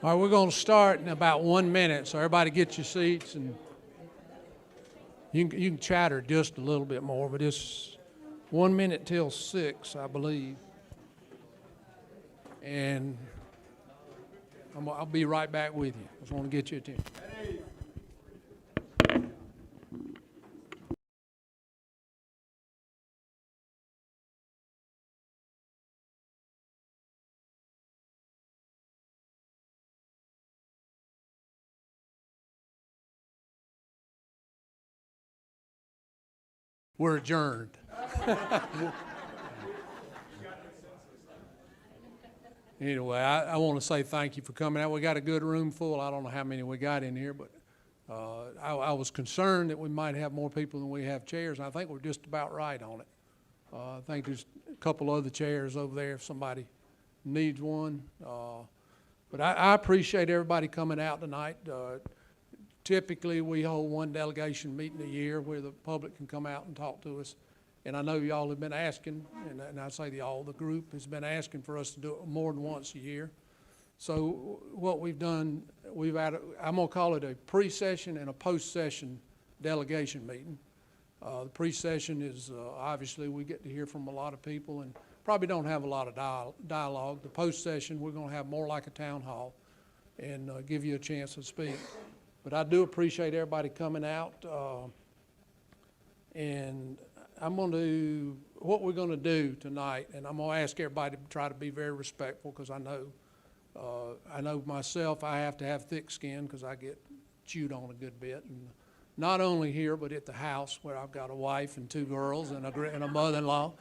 All right, we're going to start in about 1 minute, so everybody get your seats, and you can chatter just a little bit more, but it's 1 minute till 6, I believe. And I'll be right back with you. I just want to get your attention. We're adjourned. Anyway, I want to say thank you for coming out. We got a good room full. I don't know how many we got in here, but I was concerned that we might have more people than we have chairs, and I think we're just about right on it. I think there's a couple other chairs over there if somebody needs one. But I appreciate everybody coming out tonight. Typically, we hold one delegation meeting a year where the public can come out and talk to us. And I know y'all have been asking, and I say the group has been asking for us to do it more than once a year. So what we've done, I'm going to call it a pre-session and a post-session delegation meeting. The pre-session is obviously we get to hear from a lot of people and probably don't have a lot of dialogue. The post-session, we're going to have more like a town hall and give you a chance to speak. But I do appreciate everybody coming out. And what we're going to do tonight, and I'm going to ask everybody to try to be very respectful because I know myself, I have to have thick skin because I get chewed on a good bit. And not only here, but at the house where I've got a wife and 2 girls and a mother-in-law.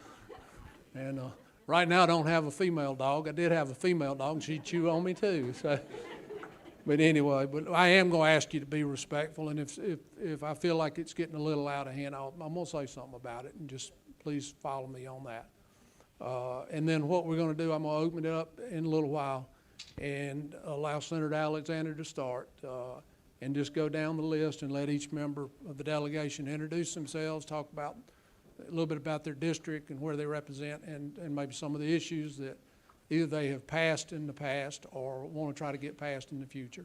And right now I don't have a female dog. I did have a female dog and she'd chew on me too. So. But anyway, I am going to ask you to be respectful, and if I feel like it's getting a little out of hand, I'm going to say something about it, and just please follow me on that. And then what we're going to do, I'm going to open it up in a little while and allow Senator Alexander to start and just go down the list and let each member of the delegation introduce themselves, talk about a little bit about their district and where they represent, and maybe some of the issues that either they have passed in the past or want to try to get passed in the future.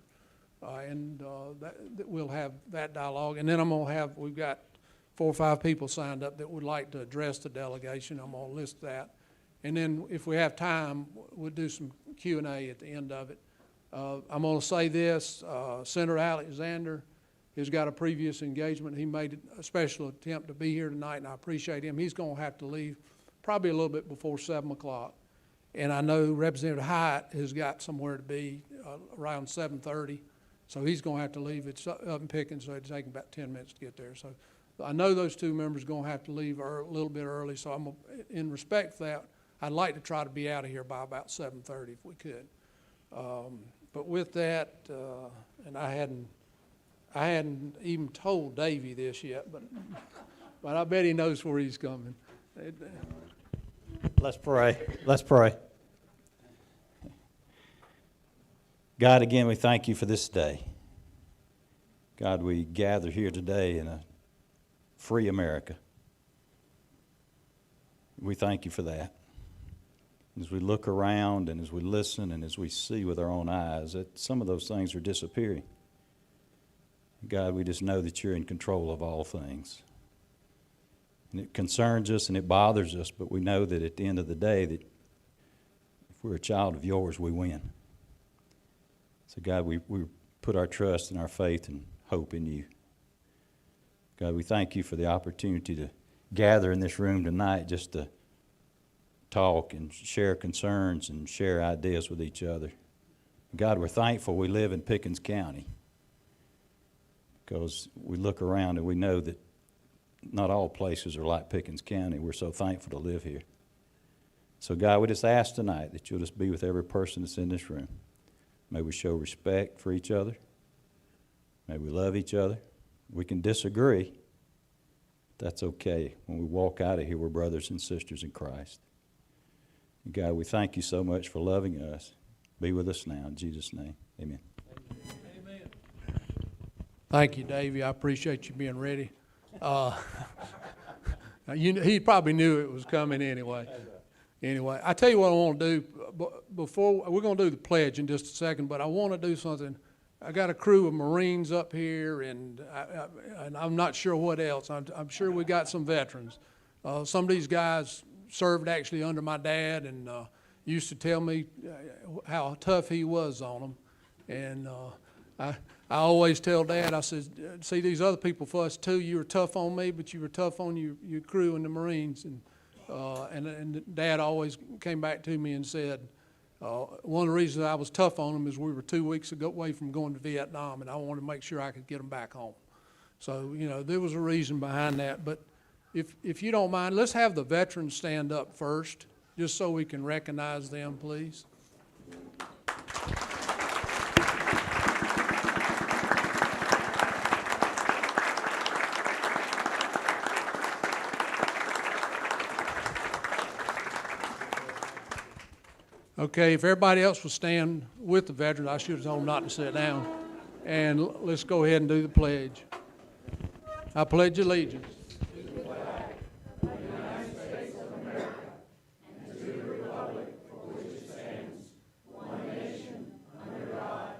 That we'll have that dialogue. And then we've got 4 or 5 people signed up that would like to address the delegation. I'm going to list that. And then if we have time, we'll do some Q&A at the end of it. I'm going to say this, Senator Alexander has got a previous engagement. He made a special attempt to be here tonight, and I appreciate him. He's going to have to leave probably a little bit before 7 o'clock. And I know Representative Hyatt has got somewhere to be around 7:30, so he's going to have to leave. It's up in Pickens, so it'll take him about 10 minutes to get there. So I know those 2 members are going to have to leave a little bit early, so in respect for that, I'd like to try to be out of here by about 7:30 if we could. But with that, and I hadn't even told Davey this yet, but I bet he knows where he's coming. Let's pray. Let's pray. God, again, we thank you for this day. God, we gather here today in a free America. We thank you for that. As we look around and as we listen and as we see with our own eyes, that some of those things are disappearing. God, we just know that you're in control of all things. And it concerns us and it bothers us, but we know that at the end of the day that if we're a child of yours, we win. So God, we put our trust and our faith and hope in you. God, we thank you for the opportunity to gather in this room tonight just to talk and share concerns and share ideas with each other. God, we're thankful we live in Pickens County because we look around and we know that not all places are like Pickens County. We're so thankful to live here. So God, we just ask tonight that you'll just be with every person that's in this room. May we show respect for each other. May we love each other. We can disagree. That's okay. When we walk out of here, we're brothers and sisters in Christ. And God, we thank you so much for loving us. Be with us now. In Jesus' name, amen. Amen. Thank you, Davey. I appreciate you being ready. He probably knew it was coming anyway. Anyway, I tell you what I want to do. Before we're going to do the pledge in just a second, but I want to do something. I got a crew of Marines up here, and I'm not sure what else. I'm sure we got some veterans. Some of these guys served actually under my dad, and used to tell me how tough he was on them. And I always tell Dad, I said, see, these other people fuss too. You were tough on me, but you were tough on your crew in the Marines. And Dad always came back to me and said, one of the reasons I was tough on them is we were 2 weeks away from going to Vietnam, and I wanted to make sure I could get them back home. So, you know, there was a reason behind that. But if you don't mind, let's have the veterans stand up first, just so we can recognize them, please. Okay, if everybody else will stand with the veterans, I should have told them not to sit down. And let's go ahead and do the pledge. I pledge allegiance to the flag of the United States of America and to the republic for which it stands, one nation, under God,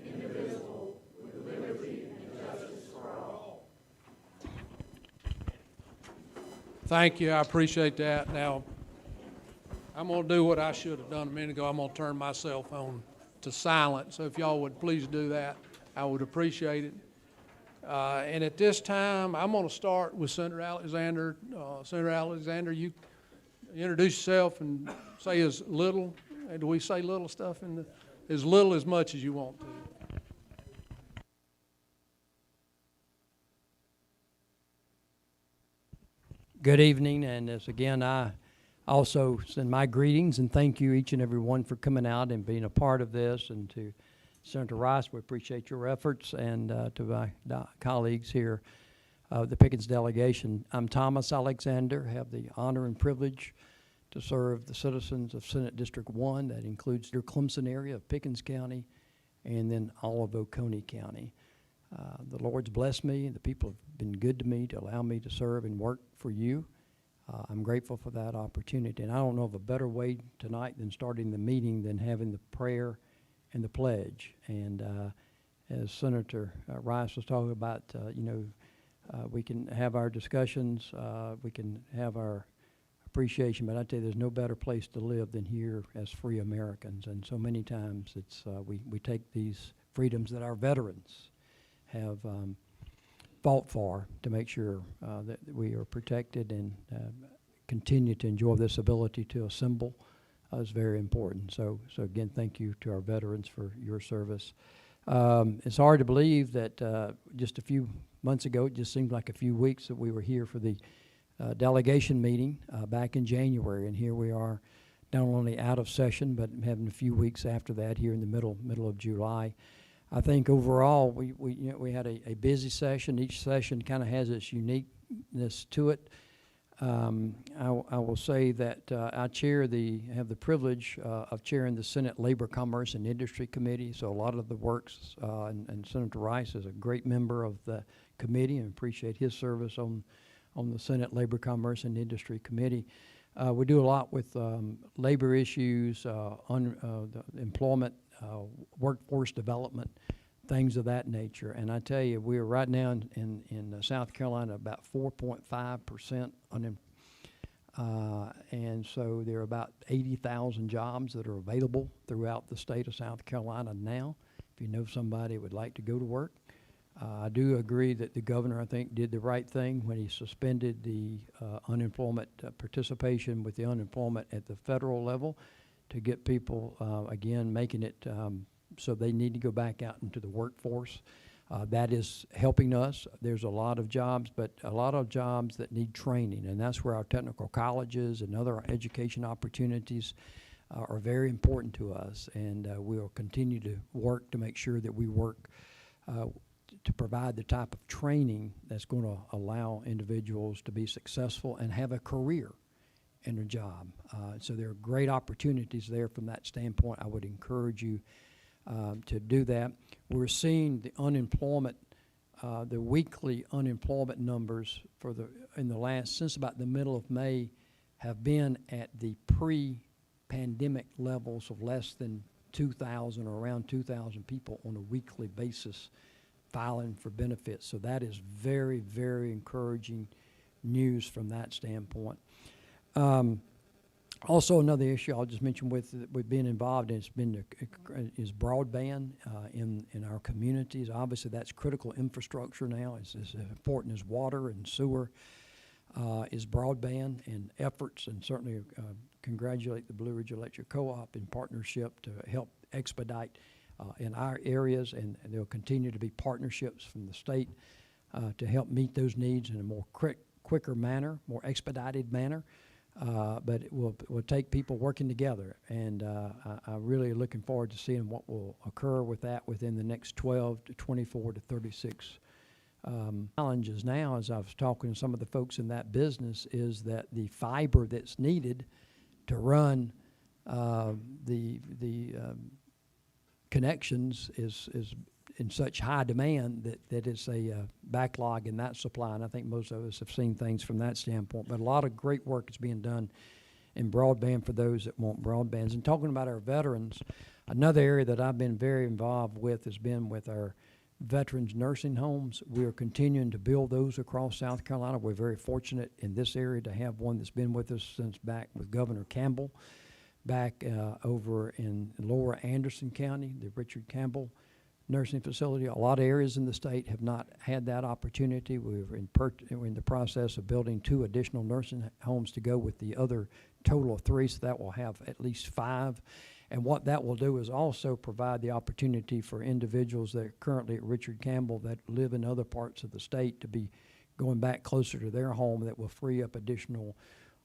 indivisible, with liberty and justice for all. Thank you, I appreciate that. Now, I'm going to do what I should have done a minute ago. I'm going to turn my cell phone to silent. So if y'all would please do that, I would appreciate it. And at this time, I'm going to start with Senator Alexander. Senator Alexander, you introduce yourself and say as little, do we say little stuff in as little as much as you want to. Good evening, and as again, I also send my greetings and thank you each and every one for coming out and being a part of this. And to Senator Rice, we appreciate your efforts, and to my colleagues here of the Pickens delegation. I'm Thomas Alexander, have the honor and privilege to serve the citizens of Senate District 1. That includes your Clemson area of Pickens County and then all of Oconee County. The Lord's blessed me, and the people have been good to me to allow me to serve and work for you. I'm grateful for that opportunity, and I don't know of a better way tonight than starting the meeting than having the prayer and the pledge. And as Senator Rice was talking about, we can have our discussions, we can have our appreciation, but I tell you, there's no better place to live than here as free Americans. And so many times it's we take these freedoms that our veterans have fought for to make sure that we are protected and continue to enjoy this ability to assemble is very important. So again, thank you to our veterans for your service. It's hard to believe that just a few months ago, it just seemed like a few weeks that we were here for the delegation meeting back in January, and here we are not only out of session, but having a few weeks after that here in the middle of July. I think overall we had a busy session. Each session kind of has its uniqueness to it. I will say that I have the privilege of chairing the Senate Labor, Commerce, and Industry Committee. So a lot of the works, and Senator Rice is a great member of the committee, and appreciate his service on the Senate Labor, Commerce, and Industry Committee. We do a lot with labor issues, employment, workforce development, things of that nature. And I tell you, we are right now in South Carolina about 4.5% and so there are about 80,000 jobs that are available throughout the state of South Carolina now. If you know somebody who would like to go to work. I do agree that the governor, I think, did the right thing when he suspended the unemployment participation with the unemployment at the federal level to get people, again, making it so they need to go back out into the workforce. That is helping us. There's a lot of jobs, but a lot of jobs that need training, and that's where our technical colleges and other education opportunities are very important to us, and we'll continue to work to make sure that we work to provide the type of training that's going to allow individuals to be successful and have a career in a job. So there are great opportunities there from that standpoint. I would encourage you to do that. We're seeing the unemployment, the weekly unemployment numbers since about the middle of May have been at the pre-pandemic levels of less than 2,000 or around 2,000 people on a weekly basis filing for benefits. So that is very, very encouraging news from that standpoint. Also, another issue I'll just mention that we've been involved in is broadband in our communities. Obviously, that's critical infrastructure now. It's as important as water and sewer is broadband and efforts, and certainly congratulate the Blue Ridge Electric Co-op in partnership to help expedite in our areas, and there will continue to be partnerships from the state to help meet those needs in a more quicker manner, more expedited manner. But it will take people working together, and I really looking forward to seeing what will occur with that within the next 12 to 24 to 36 challenges now, as I was talking to some of the folks in that business, is that the fiber that's needed to run the connections is in such high demand that it's a backlog in that supply, and I think most of us have seen things from that standpoint. But a lot of great work is being done in broadband for those that want broadbands. And talking about our veterans, another area that I've been very involved with has been with our veterans nursing homes. We are continuing to build those across South Carolina. We're very fortunate in this area to have one that's been with us since back with Governor Campbell, back over in Lower Anderson County, the Richard Campbell nursing facility. A lot of areas in the state have not had that opportunity. We're in the process of building 2 additional nursing homes to go with the other total of 3, so that will have at least 5. And what that will do is also provide the opportunity for individuals that are currently at Richard Campbell that live in other parts of the state to be going back closer to their home. That will free up additional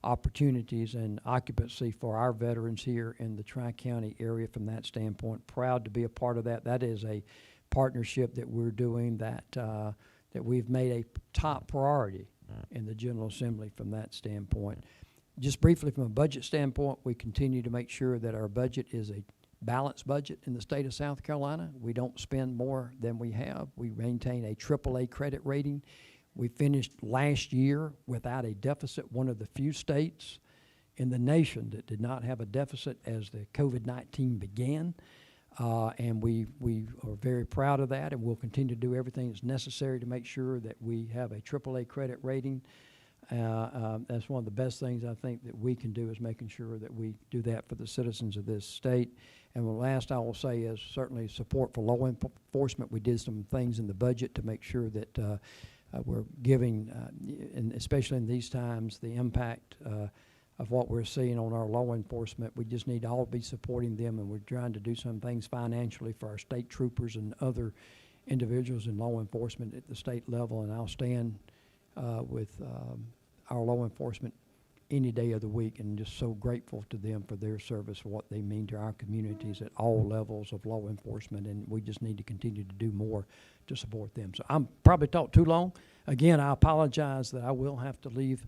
opportunities and occupancy for our veterans here in the Tri-County area from that standpoint. Proud to be a part of that. That is a partnership that we're doing that we've made a top priority in the General Assembly from that standpoint. Just briefly, from a budget standpoint, we continue to make sure that our budget is a balanced budget in the state of South Carolina. We don't spend more than we have. We maintain a AAA credit rating. We finished last year without a deficit, one of the few states in the nation that did not have a deficit as the COVID-19 began. And we are very proud of that, and we'll continue to do everything that's necessary to make sure that we have a AAA credit rating. That's one of the best things I think that we can do, is making sure that we do that for the citizens of this state. And the last I will say is certainly support for law enforcement. We did some things in the budget to make sure that we're giving, and especially in these times, the impact of what we're seeing on our law enforcement. We just need to all be supporting them, and we're trying to do some things financially for our state troopers and other individuals in law enforcement at the state level. And I'll stand with our law enforcement any day of the week, and just so grateful to them for their service, for what they mean to our communities at all levels of law enforcement, and we just need to continue to do more to support them. So I'm probably talked too long. Again, I apologize that I will have to leave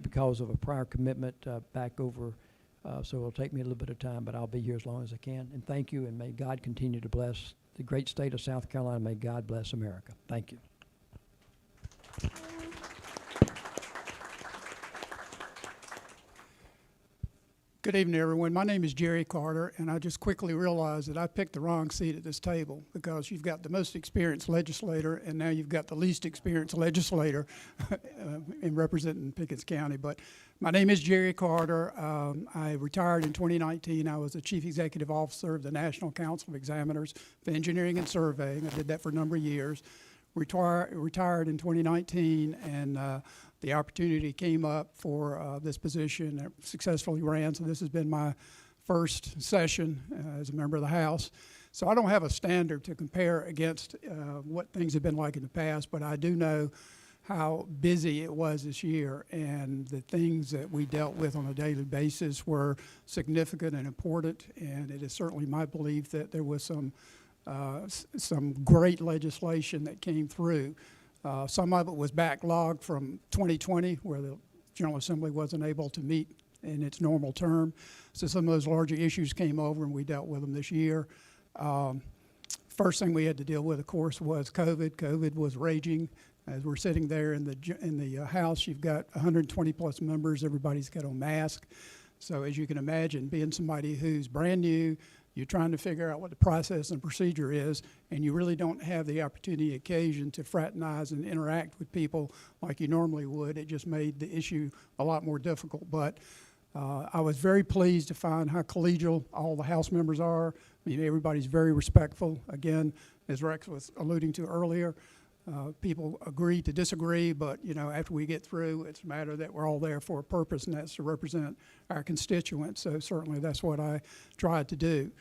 because of a prior commitment back over, so it'll take me a little bit of time, but I'll be here as long as I can. And thank you, and may God continue to bless the great state of South Carolina. May God bless America. Thank you. Good evening, everyone. My name is Jerry Carter, and I just quickly realized that I picked the wrong seat at this table, because you've got the most experienced legislator, and now you've got the least experienced legislator in representing Pickens County. But my name is Jerry Carter. I retired in 2019. I was the Chief Executive Officer of the National Council of Examiners for Engineering and Surveying. I did that for a number of years. Retired in 2019, and the opportunity came up for this position. I successfully ran, so this has been my first session as a member of the House. So I don't have a standard to compare against what things have been like in the past, but I do know how busy it was this year, and the things that we dealt with on a daily basis were significant and important, and it is certainly my belief that there was some great legislation that came through. Some of it was backlogged from 2020, where the General Assembly wasn't able to meet in its normal term. So some of those larger issues came over, and we dealt with them this year. First thing we had to deal with, of course, was COVID. COVID was raging As we're sitting there in the House, you've got 120 plus members. Everybody's got on masks. So as you can imagine, being somebody who's brand new, you're trying to figure out what the process and procedure is, and you really don't have the opportunity, occasion to fraternize and interact with people like you normally would. It just made the issue a lot more difficult. But I was very pleased to find how collegial all the House members are. I mean, everybody's very respectful. Again, as Rex was alluding to earlier, people agree to disagree, but after we get through, it's a matter that we're all there for a purpose, and that's to represent our constituents. So certainly that's what I tried to do.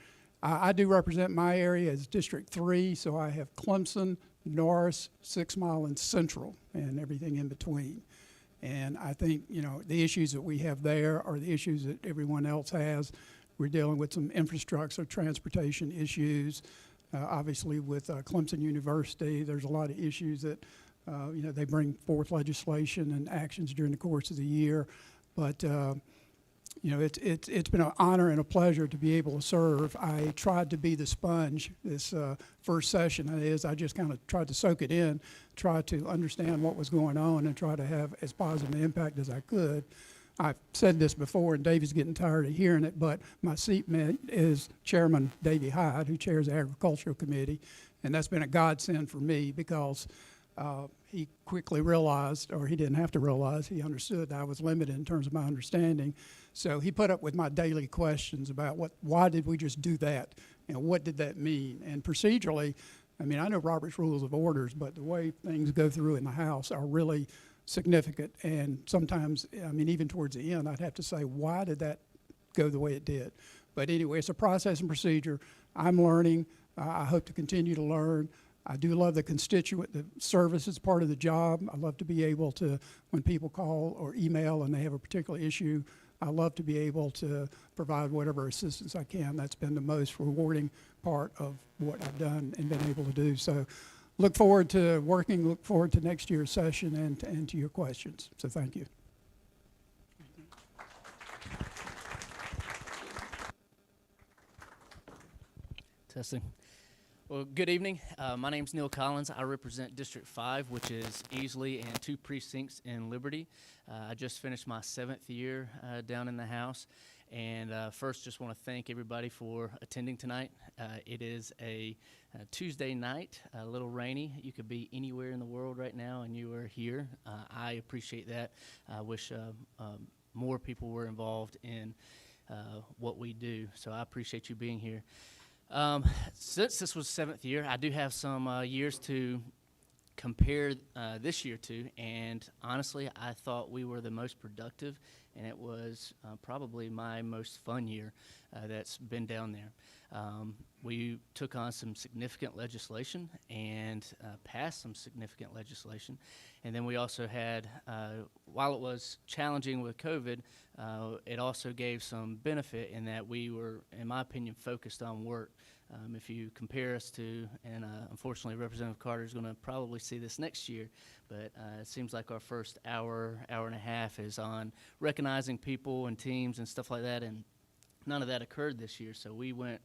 I do represent my area as District 3, so I have Clemson, Norris, 6 Mile, and Central, and everything in between. And I think the issues that we have there are the issues that everyone else has. We're dealing with some infrastructure, transportation issues. Obviously, with Clemson University, there's a lot of issues that, they bring forth legislation and actions during the course of the year. But, it's been an honor and a pleasure to be able to serve. I tried to be the sponge this first session. That is, I just kind of tried to soak it in, try to understand what was going on, and try to have as positive an impact as I could. I've said this before, and Davy's getting tired of hearing it, but my seatmate is Chairman Davy Hyde, who chairs the Agricultural Committee, and that's been a godsend for me because he quickly realized, or he didn't have to realize, he understood that I was limited in terms of my understanding. So he put up with my daily questions about why did we just do that, and what did that mean? And procedurally, I mean, I know Robert's Rules of Orders, but the way things go through in the House are really significant, and sometimes, I mean, even towards the end, I'd have to say, why did that go the way it did? But anyway, it's a process and procedure. I'm learning. I hope to continue to learn. I do love the service is part of the job. I love to be able to, when people call or email and they have a particular issue, I love to be able to provide whatever assistance I can. That's been the most rewarding part of what I've done and been able to do. So look forward to working, look forward to next year's session and to your questions. So thank you. Testing. Well, good evening. My name's Neil Collins. I represent District 5, which is Easley and 2 precincts in Liberty. I just finished my 7th year down in the House. And first, just want to thank everybody for attending tonight. It is a Tuesday night, a little rainy. You could be anywhere in the world right now, and you are here. I appreciate that. I wish more people were involved in what we do, so I appreciate you being here. Since this was 7th year, I do have some years to compare this year to, and honestly, I thought we were the most productive, and it was probably my most fun year that's been down there. We took on some significant legislation and passed some significant legislation, and then we also had, while it was challenging with COVID, it also gave some benefit in that we were, in my opinion, focused on work. If you compare us to, and unfortunately Representative Carter is going to probably see this next year, but it seems like our first hour and a half is on recognizing people and teams and stuff like that, and none of that occurred this year, so we went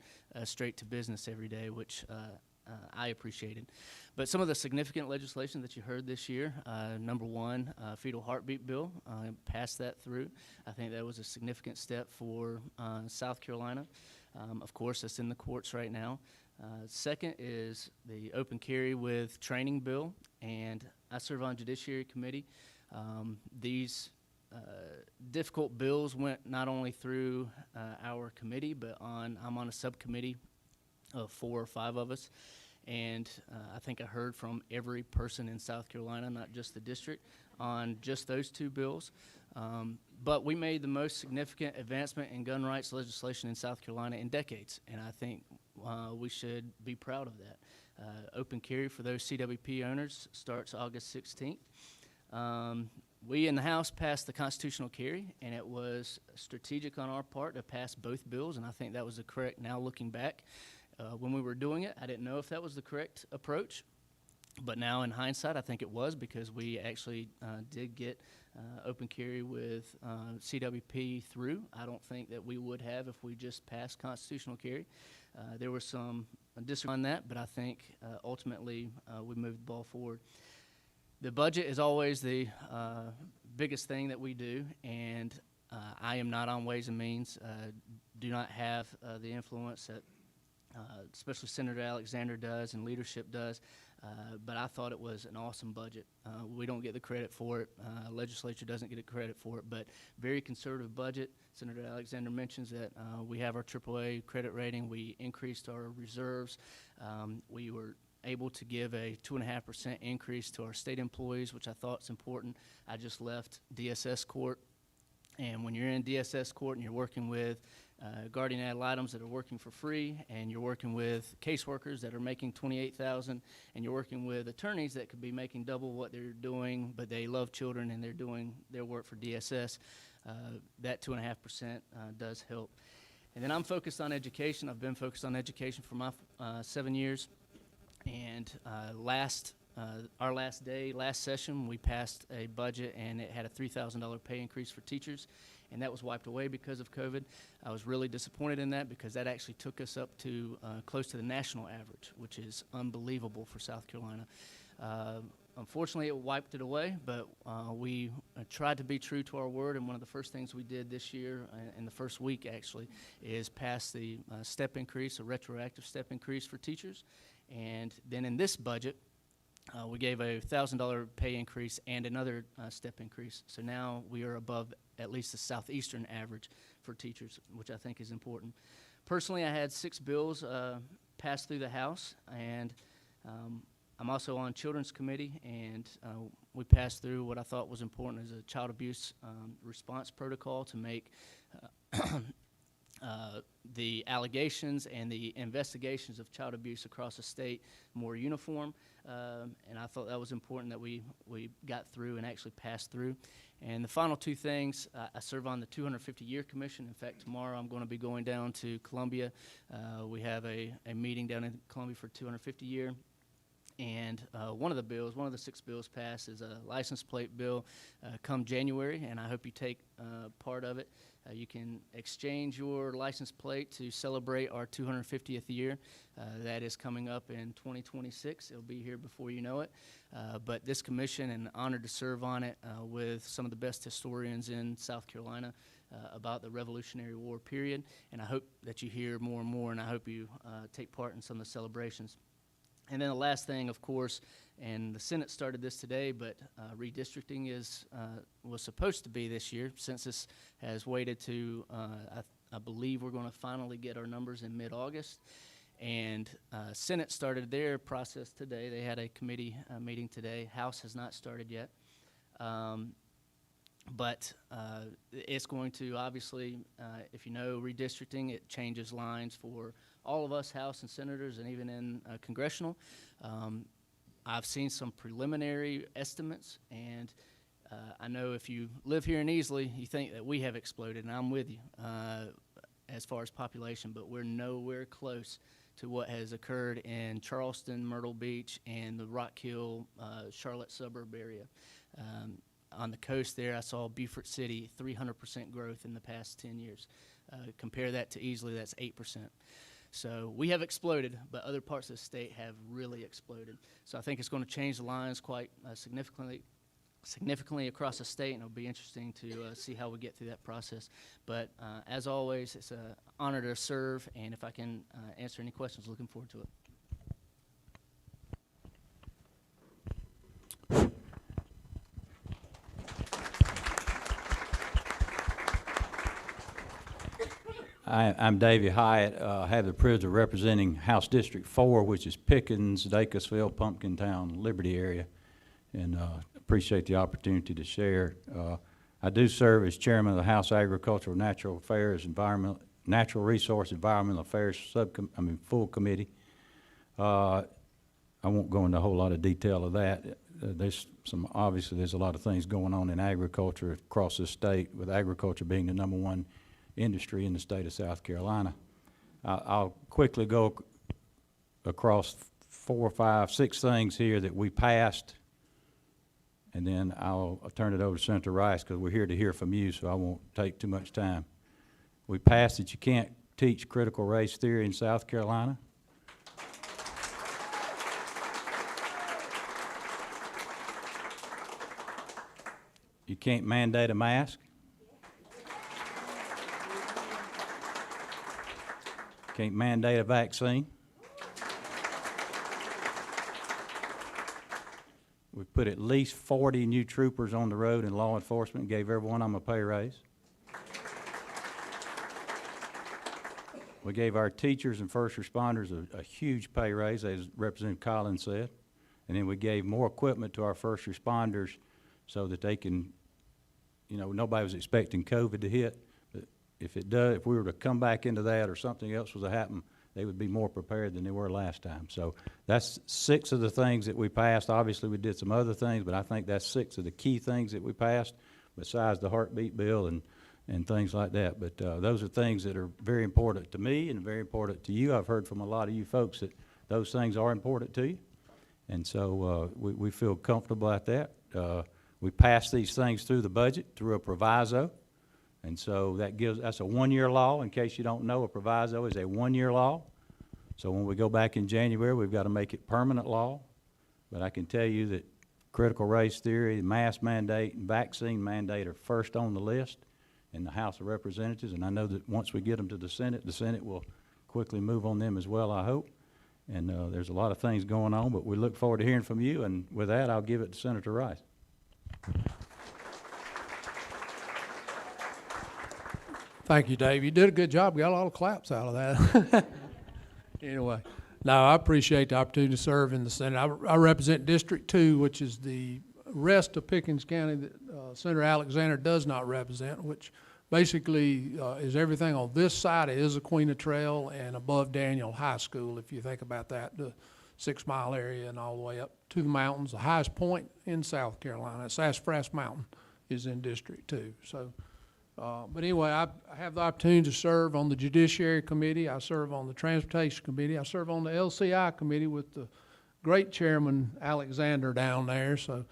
straight to business every day, which I appreciated. But some of the significant legislation that you heard this year, number one, fetal heartbeat bill, passed that through. I think that was a significant step for South Carolina. Of course, that's in the courts right now. Second is the open carry with training bill, and I serve on Judiciary Committee. These difficult bills went not only through our committee, but I'm on a subcommittee of 4 or 5 of us, and I think I heard from every person in South Carolina, not just the district, on just those 2 bills. But we made the most significant advancement in gun rights legislation in South Carolina in decades, and I think we should be proud of that. Open carry for those CWP owners starts August 16th. We in the House passed the constitutional carry, and it was strategic on our part to pass both bills, and I think that was the correct, now looking back. When we were doing it, I didn't know if that was the correct approach, but now in hindsight, I think it was, because we actually did get open carry with CWP through. I don't think that we would have if we just passed constitutional carry. There was some disagreement on that, but I think ultimately we moved the ball forward. The budget is always the biggest thing that we do, and I am not on Ways and Means. Do not have the influence that especially Senator Alexander does and leadership does, but I thought it was an awesome budget. We don't get the credit for it. Legislature doesn't get the credit for it, but very conservative budget. Senator Alexander mentions that we have our AAA credit rating. We increased our reserves. We were able to give a 2.5% increase to our state employees, which I thought is important. I just left DSS court, and when you're in DSS court and you're working with guardian ad litems that are working for free, and you're working with caseworkers that are making $28,000, and you're working with attorneys that could be making double what they're doing, but they love children and they're doing their work for DSS, that 2.5% does help. And then I'm focused on education. I've been focused on education for my 7 years. And our last session, we passed a budget, and it had a $3,000 pay increase for teachers, and that was wiped away because of COVID. I was really disappointed in that because that actually took us up to close to the national average, which is unbelievable for South Carolina. Unfortunately, it wiped it away, but we tried to be true to our word, and one of the first things we did this year, in the first week actually, is pass the step increase, a retroactive step increase for teachers. And then in this budget, we gave a $1,000 pay increase and another step increase. So now we are above at least the southeastern average for teachers, which I think is important. Personally, I had 6 bills pass through the House, and I'm also on Children's Committee, and we passed through what I thought was important as a child abuse response protocol to make the allegations and the investigations of child abuse across the state more uniform, and I thought that was important that we got through and actually passed through. And the final 2 things, I serve on the 250-year commission. In fact, tomorrow I'm going to be going down to Columbia. We have a meeting down in Columbia for 250-year. And one of the 6 bills passed is a license plate bill come January, and I hope you take part of it. You can exchange your license plate to celebrate our 250th year. That is coming up in 2026. It'll be here before you know it. But this commission, and honored to serve on it with some of the best historians in South Carolina about the Revolutionary War period. And I hope that you hear more and more, and I hope you take part in some of the celebrations. And then the last thing, of course, and the Senate started this today, but redistricting was supposed to be this year. Census has waited to, I believe we're going to finally get our numbers in mid-August. And Senate started their process today. They had a committee meeting today. House has not started yet. But it's going to, obviously, if you know redistricting, it changes lines for all of us, House and Senators, and even in congressional. I've seen some preliminary estimates, and I know if you live here in Easley, you think that we have exploded, and I'm with you as far as population, but we're nowhere close to what has occurred in Charleston, Myrtle Beach, and the Rock Hill, Charlotte suburb area. On the coast there, I saw Beaufort City, 300% growth in the past 10 years. Compare that to Easley, that's 8%. So we have exploded, but other parts of the state have really exploded. So I think it's going to change the lines quite significantly across the state, and it'll be interesting to see how we get through that process. But as always, it's an honor to serve, and if I can answer any questions, looking forward to it. I'm Davey Hyatt. I have the privilege of representing House District 4, which is Pickens, Dacusville, Pumpkintown, Liberty area, and appreciate the opportunity to share. I do serve as chairman of the House Agricultural, Natural Affairs, Natural Resource, Environmental Affairs full committee. I won't go into a whole lot of detail of that. Obviously there's a lot of things going on in agriculture across the state, with agriculture being the #1 industry in the state of South Carolina. I'll quickly go across 4, 5, 6 things here that we passed, and then I'll turn it over to Senator Rice because we're here to hear from you, so I won't take too much time. We passed that you can't teach critical race theory in South Carolina. You can't mandate a mask. Can't mandate a vaccine. We put at least 40 new troopers on the road in law enforcement, gave every one of them a pay raise. We gave our teachers and first responders a huge pay raise, as Representative Collins said. And then we gave more equipment to our first responders so that they can, you know, nobody was expecting COVID to hit. But if we were to come back into that or something else was to happen, they would be more prepared than they were last time. So that's 6 of the things that we passed. Obviously, we did some other things, but I think that's 6 of the key things that we passed, besides the heartbeat bill and things like that. But those are things that are very important to me and very important to you. I've heard from a lot of you folks that those things are important to you. And so we feel comfortable at that. We passed these things through the budget, through a proviso. And so that's a 1-year law. In case you don't know, a proviso is a 1-year law. So when we go back in January, we've got to make it permanent law. But I can tell you that critical race theory, mask mandate, and vaccine mandate are first on the list in the House of Representatives. And I know that once we get them to the Senate will quickly move on them as well, I hope. And there's a lot of things going on, but we look forward to hearing from you. And with that, I'll give it to Senator Rice. Thank you, Dave. You did a good job. Got a lot of claps out of that. Anyway, no, I appreciate the opportunity to serve in the Senate. I represent District 2, which is the rest of Pickens County that Senator Alexander does not represent, which basically is everything on this side of Issaquena Trail and above Daniel High School, if you think about that, the 6 Mile area and all the way up to the mountains. The highest point in South Carolina, Sassafras Mountain, is in District 2. So. But anyway, I have the opportunity to serve on the Judiciary Committee. I serve on the Transportation Committee. I serve on the LCI Committee with the great Chairman Alexander down there. So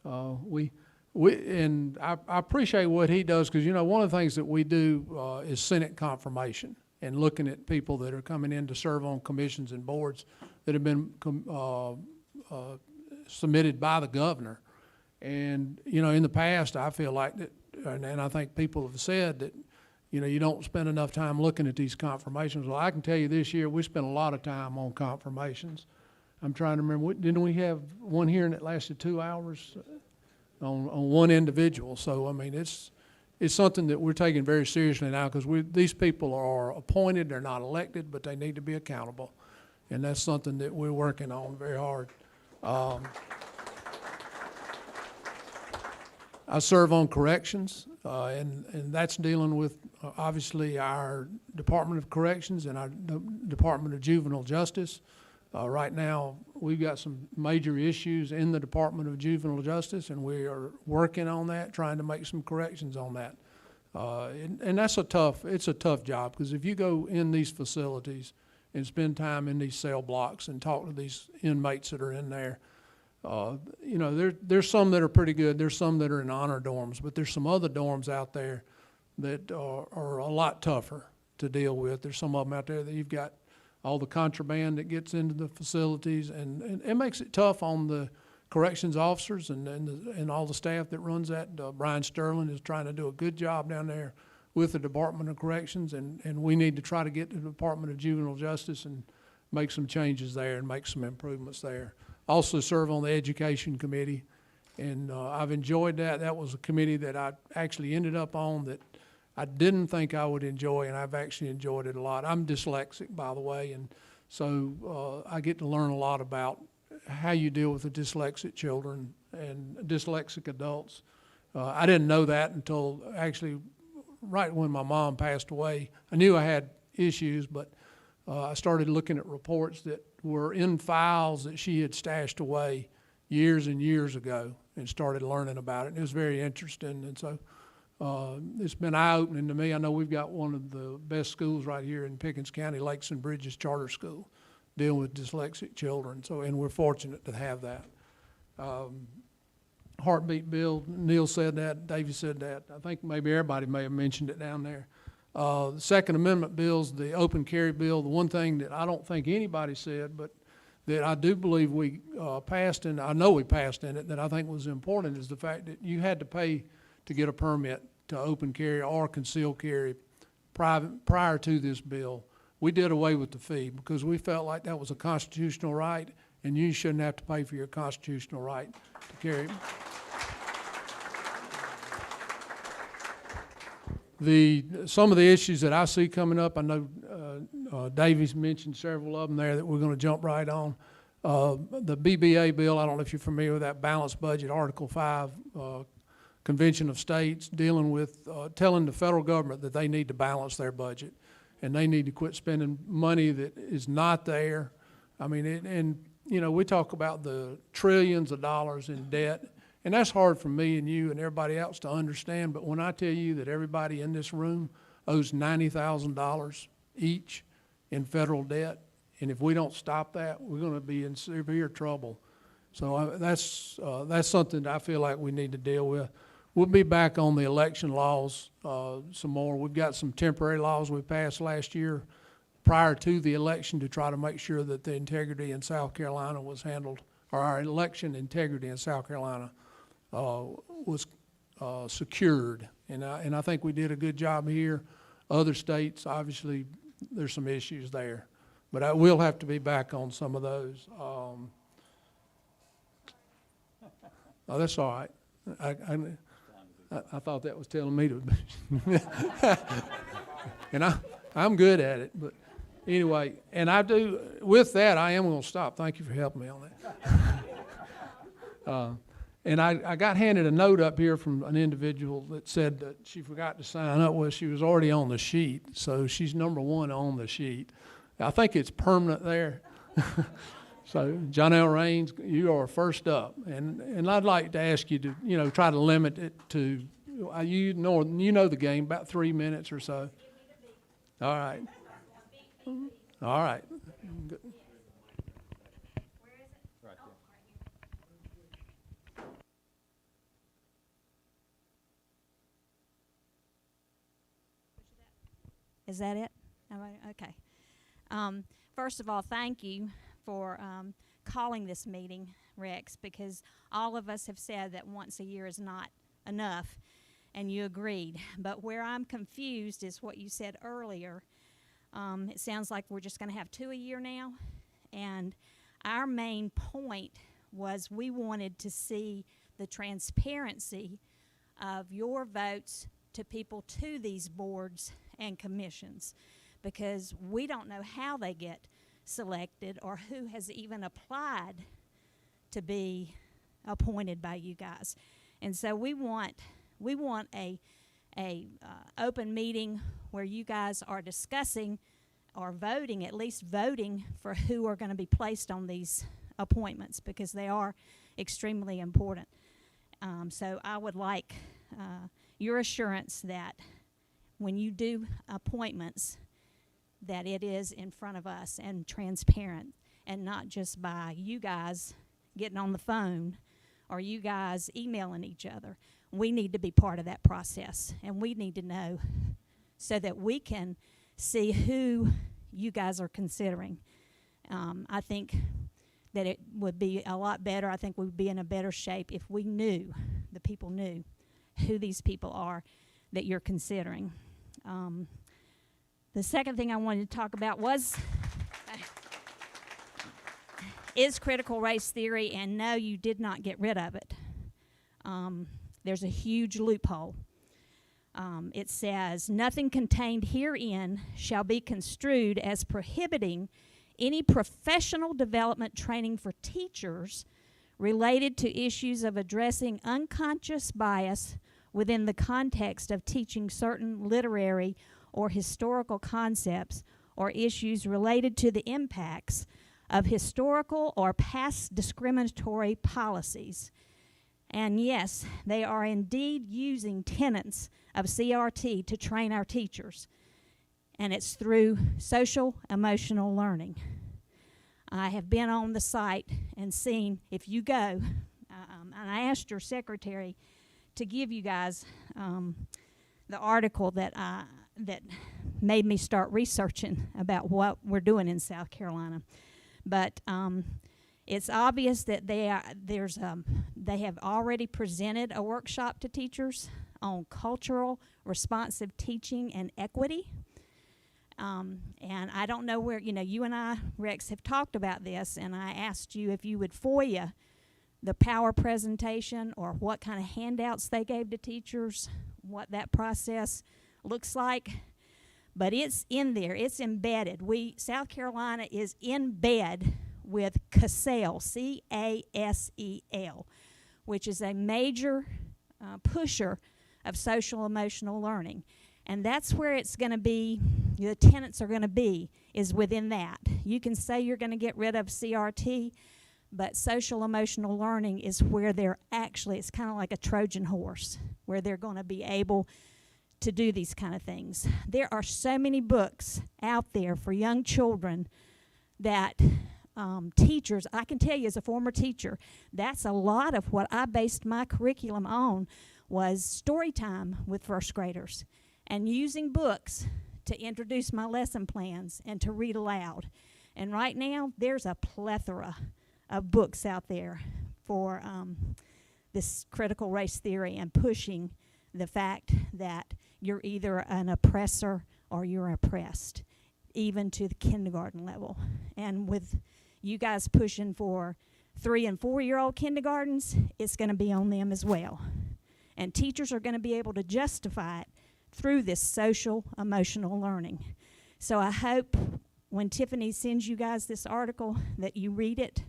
and I appreciate what he does, because, you know, one of the things that we do is Senate confirmation and looking at people that are coming in to serve on commissions and boards that have been submitted by the governor. And, you know, in the past, I feel like that, and I think people have said that, you know, you don't spend enough time looking at these confirmations. Well, I can tell you this year we spent a lot of time on confirmations. I'm trying to remember, didn't we have one hearing that lasted 2 hours on one individual? So, I mean, it's something that we're taking very seriously now, because these people are appointed, they're not elected, but they need to be accountable. And that's something that we're working on very hard. I serve on corrections, and that's dealing with obviously our Department of Corrections and our Department of Juvenile Justice. Right now, we've got some major issues in the Department of Juvenile Justice, and we are working on that, trying to make some corrections on that. And it's a tough job, because if you go in these facilities and spend time in these cell blocks and talk to these inmates that are in there, you know, there's some that are pretty good. There's some that are in honor dorms, but there's some other dorms out there that are a lot tougher to deal with. There's some of them out there that you've got all the contraband that gets into the facilities, and it makes it tough on the corrections officers and all the staff that runs that. Brian Sterling is trying to do a good job down there with the Department of Corrections, and we need to try to get to the Department of Juvenile Justice and make some changes there and make some improvements there. Also serve on the Education Committee, and I've enjoyed that. That was a committee that I actually ended up on that I didn't think I would enjoy, and I've actually enjoyed it a lot. I'm dyslexic, by the way, and so I get to learn a lot about how you deal with the dyslexic children and dyslexic adults. I didn't know that until actually right when my mom passed away. I knew I had issues, but I started looking at reports that were in files that she had stashed away years and years ago, and started learning about it. And it was very interesting, and so it's been eye-opening to me. I know we've got one of the best schools right here in Pickens County, Lakes and Bridges Charter School, dealing with dyslexic children. So, and we're fortunate to have that. Heartbeat bill, Neil said that, Davey said that. I think maybe everybody may have mentioned it down there. The Second Amendment bills, the open carry bill, the one thing that I don't think anybody said, but that I do believe we passed, and I know we passed in it, that I think was important, is the fact that you had to pay to get a permit to open carry or concealed carry prior to this bill. We did away with the fee because we felt like that was a constitutional right, and you shouldn't have to pay for your constitutional right to carry. Some of the issues that I see coming up, I know Davies mentioned several of them there that we're going to jump right on. The BBA bill, I don't know if you're familiar with that, balanced budget, Article 5, Convention of States, dealing with telling the federal government that they need to balance their budget and they need to quit spending money that is not there. I mean, and you know, we talk about the trillions of dollars in debt, and that's hard for me and you and everybody else to understand, but when I tell you that everybody in this room owes $90,000 each in federal debt, and if we don't stop that, we're going to be in severe trouble. So that's something that I feel like we need to deal with. We'll be back on the election laws some more. We've got some temporary laws we passed last year prior to the election to try to make sure that the integrity in South Carolina was handled, or our election integrity in South Carolina was secured. And I think we did a good job here. Other states, obviously, there's some issues there. But I will have to be back on some of those. Oh, that's all right. I thought that was telling me to. And I'm good at it. But anyway, and with that, I am going to stop. Thank you for helping me on that. And I got handed a note up here from an individual that said that she forgot to sign up. Well, she was already on the sheet, so she's number 1 on the sheet. I think it's permanent there. So, John L. Raines, you are first up, and I'd like to ask you to, you know, try to limit it to, you know the game, about 3 minutes or so. All right. All right. Good. Is that it? Okay. First of all, thank you for calling this meeting, Rex, because all of us have said that once a year is not enough, and you agreed. But where I'm confused is what you said earlier. It sounds like we're just going to have 2 a year now, and our main point was we wanted to see the transparency of your votes to people to these boards and commissions, because we don't know how they get selected or who has even applied to be appointed by you guys. And so we want a open meeting where you guys are discussing or voting, at least voting for who are going to be placed on these appointments, because they are extremely important. So I would like your assurance that when you do appointments, that it is in front of us and transparent, and not just by you guys getting on the phone or you guys emailing each other. We need to be part of that process, and we need to know so that we can see who you guys are considering. I think that it would be a lot better. I think we would be in a better shape if we knew, the people knew who these people are that you're considering. The second thing I wanted to talk about is critical race theory, and no, you did not get rid of it. There's a huge loophole. It says, nothing contained herein shall be construed as prohibiting any professional development training for teachers related to issues of addressing unconscious bias within the context of teaching certain literary or historical concepts or issues related to the impacts of historical or past discriminatory policies. And yes, they are indeed using tenets of CRT to train our teachers, and it's through social emotional learning. I have been on the site and seen, if you go, and I asked your secretary to give you guys the article that made me start researching about what we're doing in South Carolina. But it's obvious that they have already presented a workshop to teachers on cultural responsive teaching and equity. And I don't know where, you and I, Rex, have talked about this, and I asked you if you would FOIA the power presentation or what kind of handouts they gave to teachers, what that process looks like. But it's in there. It's embedded. South Carolina is in bed with CASEL, C-A-S-E-L, which is a major pusher of social emotional learning. And that's where it's going to be, the tenets are going to be, is within that. You can say you're going to get rid of CRT, but social emotional learning is where they're actually, it's kind of like a Trojan horse, where they're going to be able to do these kind of things. There are so many books out there for young children that teachers, I can tell you as a former teacher, that's a lot of what I based my curriculum on, was story time with first graders and using books to introduce my lesson plans and to read aloud. And right now, there's a plethora of books out there for this critical race theory and pushing the fact that you're either an oppressor or you're oppressed, even to the kindergarten level. And with you guys pushing for 3- and 4-year-old kindergartens, it's going to be on them as well. And teachers are going to be able to justify it through this social emotional learning. So I hope when Tiffany sends you guys this article that you read it.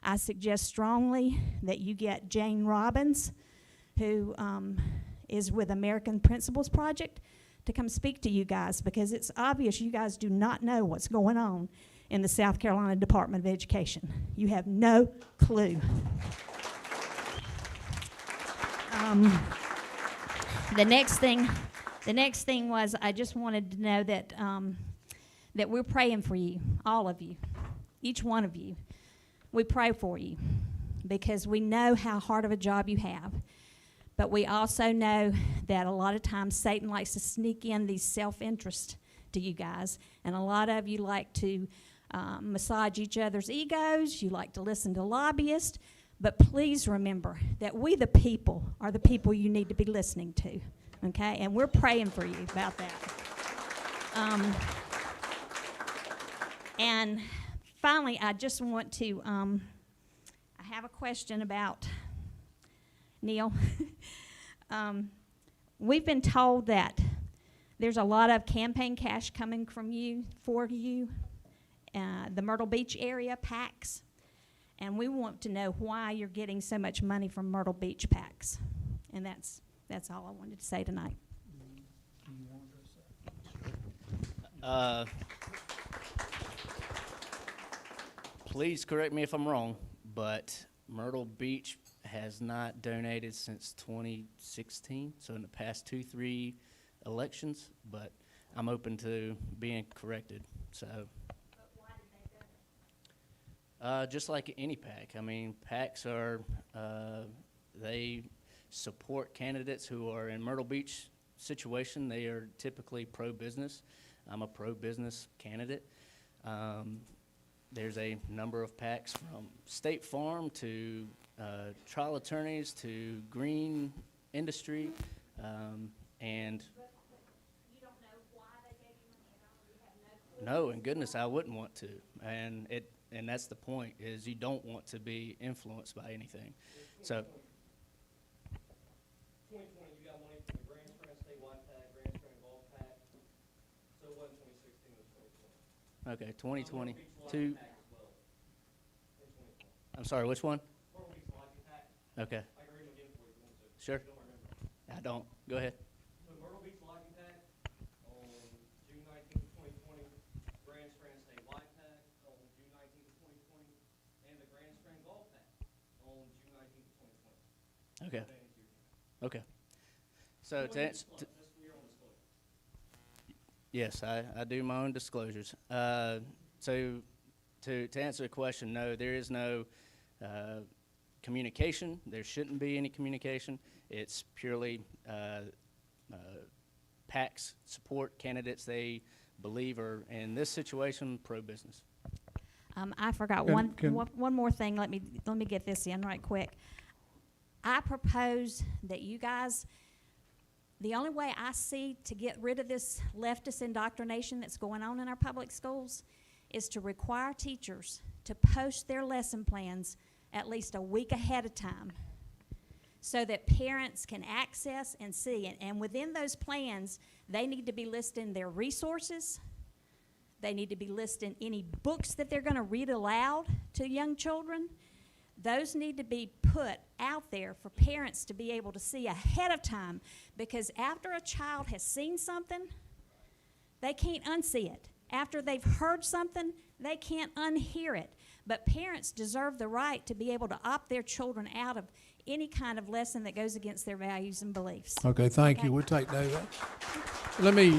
I suggest strongly that you get Jane Robbins, who is with American Principles Project, to come speak to you guys, because it's obvious you guys do not know what's going on in the South Carolina Department of Education. You have no clue. The next thing was, I just wanted to know that that we're praying for you, all of you, each one of you. We pray for you because we know how hard of a job you have. But we also know that a lot of times Satan likes to sneak in these self-interest to you guys. And a lot of you like to massage each other's egos. You like to listen to lobbyists. But please remember that we the people are the people you need to be listening to. Okay? And we're praying for you about that. And finally, I just want to, I have a question about Neil. We've been told that there's a lot of campaign cash coming from you, for you, the Myrtle Beach area PACs, and we want to know why you're getting so much money from Myrtle Beach PACs. And that's all I wanted to say tonight. Please correct me if I'm wrong, but Myrtle Beach has not donated since 2016, so in the past 2-3 elections, but I'm open to being corrected. So, But why did they donate? just like any PAC. I mean, PACs are, they support candidates who are in Myrtle Beach situation. They are typically pro-business. I'm a pro-business candidate. There's a number of PACs from State Farm to trial attorneys to green industry, and But you don't know why they gave you money at all? You have no clue? no, and goodness, I wouldn't want to. And that's the point, is you don't want to be influenced by anything. So 2020, you got money from the Grand Strand statewide PAC, Grand Strand Golf PAC. So it wasn't 2016, it was 2020. okay, 2020. Beach Lodging Two. PAC as well, in 2020. I'm sorry, which one? Myrtle Beach Lodging PAC, Okay, I can read them again for you if you want to. sure. You don't remember. I don't. Go ahead. The Myrtle Beach Lodging PAC on June 19th of 2020, Grand Strand statewide PAC on June 19th of 2020, and the Grand Strand Golf PAC on June 19th of 2020. Okay, Donating to your okay. So to answer, disclosure, just for your own disclosure. yes, I do my own disclosures. So to answer the question, no, there is no communication. There shouldn't be any communication. It's purely PACs support candidates they believe are, in this situation, pro-business. I forgot one more thing. Let me get this in right quick. I propose that you guys The only way I see to get rid of this leftist indoctrination that's going on in our public schools is to require teachers to post their lesson plans at least a week ahead of time so that parents can access and see it. And within those plans, they need to be listing their resources. They need to be listing any books that they're going to read aloud to young children. Those need to be put out there for parents to be able to see ahead of time, because after a child has seen something, they can't unsee it. After they've heard something, they can't unhear it. But parents deserve the right to be able to opt their children out of any kind of lesson that goes against their values and beliefs. Okay, thank Okay. you. We'll take note of that. Let me,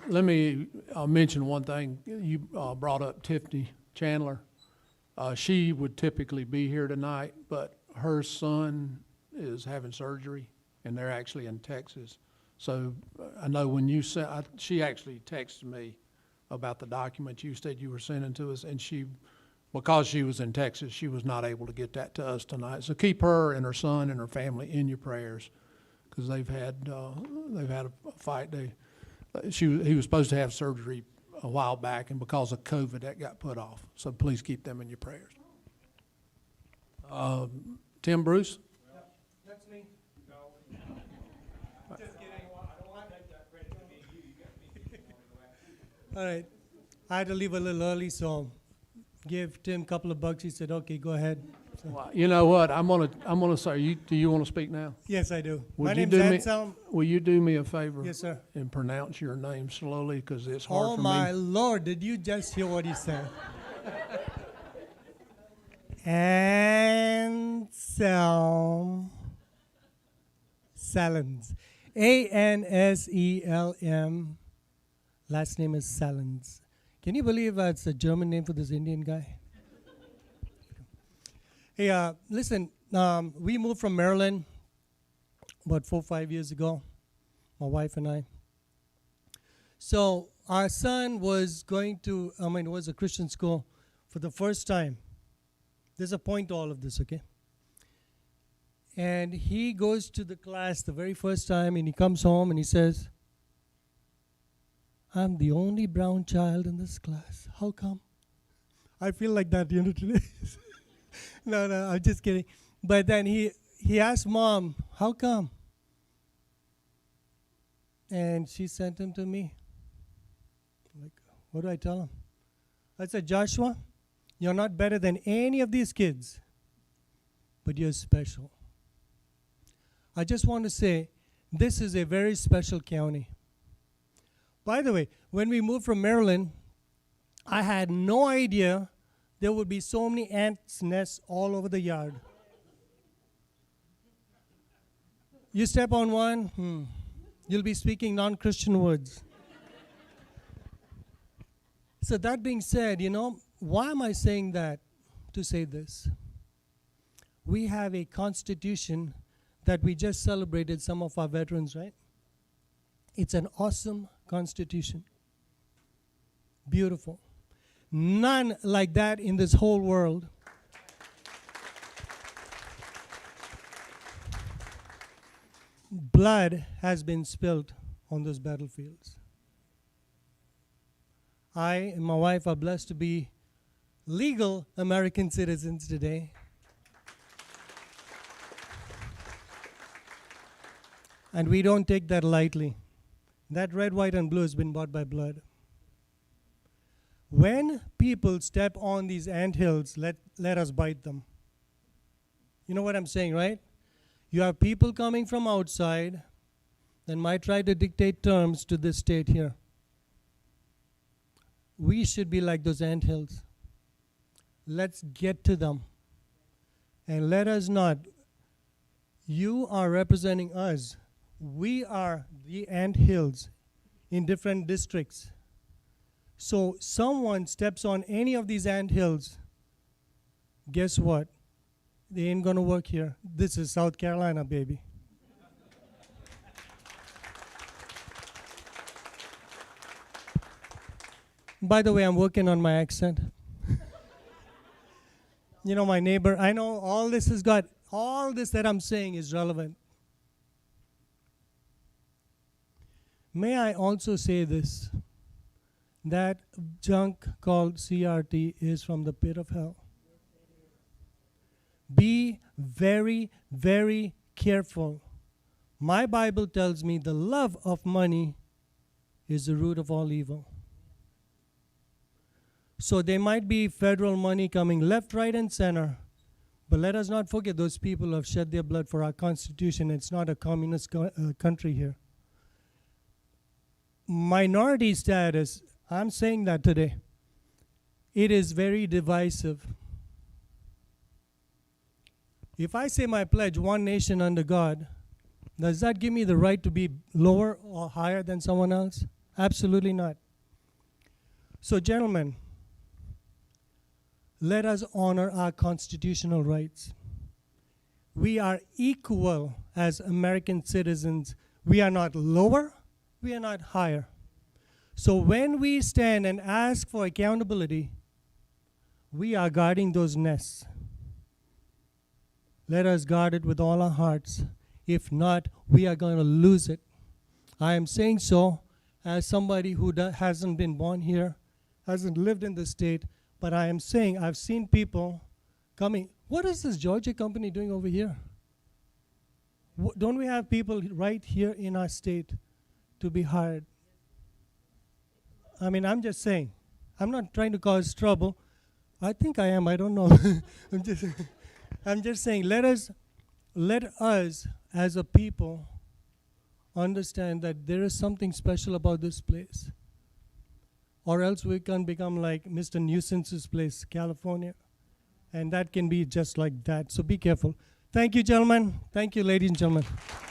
let me mention one thing. You brought up Tiffany Chandler. She would typically be here tonight, but her son is having surgery, and they're actually in Texas. So I know when you sent, she actually texted me about the document you said you were sending to us, and she, because she was in Texas, she was not able to get that to us tonight. So keep her and her son and her family in your prayers, because they've had a fight. He was supposed to have surgery a while back, and because of COVID, that got put off. So please keep them in your prayers. Tim Bruce? That's me. No. Just kidding. I don't want to take that credit to be you. You got me. All right. I had to leave a little early, so give Tim a couple of bucks. He said, okay, go ahead. So, Well, you know what? I'm gonna say. Do you want to speak now? yes, I do. Would My you name's do me- Anselm. Will you do me a favor? Yes, sir. And pronounce your name slowly, because it's hard Oh, for my me. Lord, did you just hear what he said? Anselm Salins. Anselm. Last name is Salins. Can you believe it's a German name for this Indian guy? Hey, listen, we moved from Maryland about 4 or 5 years ago, my wife and I. So our son was going to, it was a Christian school for the first time. There's a point to all of this, okay? And he goes to the class the very first time, and he comes home and he says, I'm the only brown child in this class. How come? I feel like that, today. No, I'm just kidding. But then he asked Mom, how come? And she sent him to me. Like, what do I tell him? I said, Joshua, you're not better than any of these kids, but you're special. I just want to say, this is a very special county. By the way, when we moved from Maryland, I had no idea there would be so many ants' nests all over the yard. You step on one, you'll be speaking non-Christian words. So that being said, why am I saying that? To say this. We have a constitution that we just celebrated some of our veterans, right? It's an awesome constitution. Beautiful. None like that in this whole world. Blood has been spilled on those battlefields. I and my wife are blessed to be legal American citizens today. And we don't take that lightly. That red, white, and blue has been bought by blood. When people step on these anthills, let us bite them. You know what I'm saying, right? You have people coming from outside that might try to dictate terms to this state here. We should be like those anthills. Let's get to them. And let us not. You are representing us. We are the anthills in different districts. So someone steps on any of these anthills, guess what? They ain't gonna work here. This is South Carolina, baby. By the way, I'm working on my accent. You know, my neighbor, I know all this that I'm saying is relevant. May I also say this? That junk called CRT is from the pit of hell. Be very, very careful. My Bible tells me the love of money is the root of all evil. So there might be federal money coming left, right, and center, but let us not forget those people who have shed their blood for our Constitution. It's not a communist country here. Minority status, I'm saying that today, it is very divisive. If I say my pledge, one nation under God, does that give me the right to be lower or higher than someone else? Absolutely not. So, gentlemen, let us honor our constitutional rights. We are equal as American citizens. We are not lower, we are not higher. So when we stand and ask for accountability, we are guarding those nests. Let us guard it with all our hearts. If not, we are going to lose it. I am saying so as somebody who hasn't been born here, hasn't lived in the state, but I am saying I've seen people coming. What is this Georgia company doing over here? Don't we have people right here in our state to be hired? I mean, I'm just saying. I'm not trying to cause trouble. I think I am. I don't know. I'm just saying, let us as a people understand that there is something special about this place. Or else we can become like Mr. Nuisance's place, California. And that can be just like that. So be careful. Thank you, gentlemen. Thank you, ladies and gentlemen.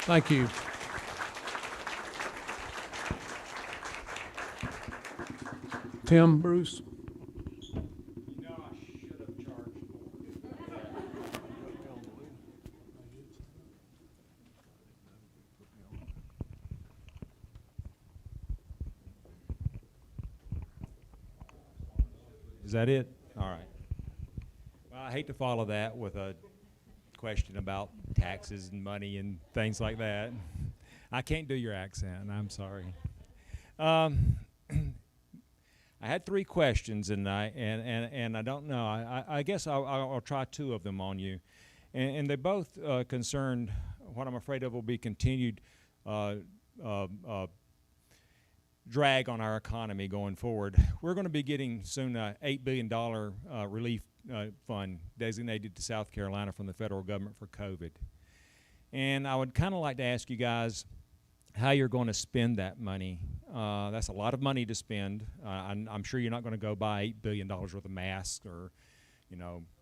Thank you. Tim, Bruce? Is that it? All right. Well, I hate to follow that with a question about taxes and money and things like that. I can't do your accent. I'm sorry. I had 3 questions, and I don't know. I guess I'll try 2 of them on you, and they both concerned what I'm afraid of will be continued drag on our economy going forward. We're going to be getting soon an $8 billion relief fund designated to South Carolina from the federal government for COVID. And I would kind of like to ask you guys how you're going to spend that money. That's a lot of money to spend. I'm sure you're not going to go buy $8 billion worth of masks or,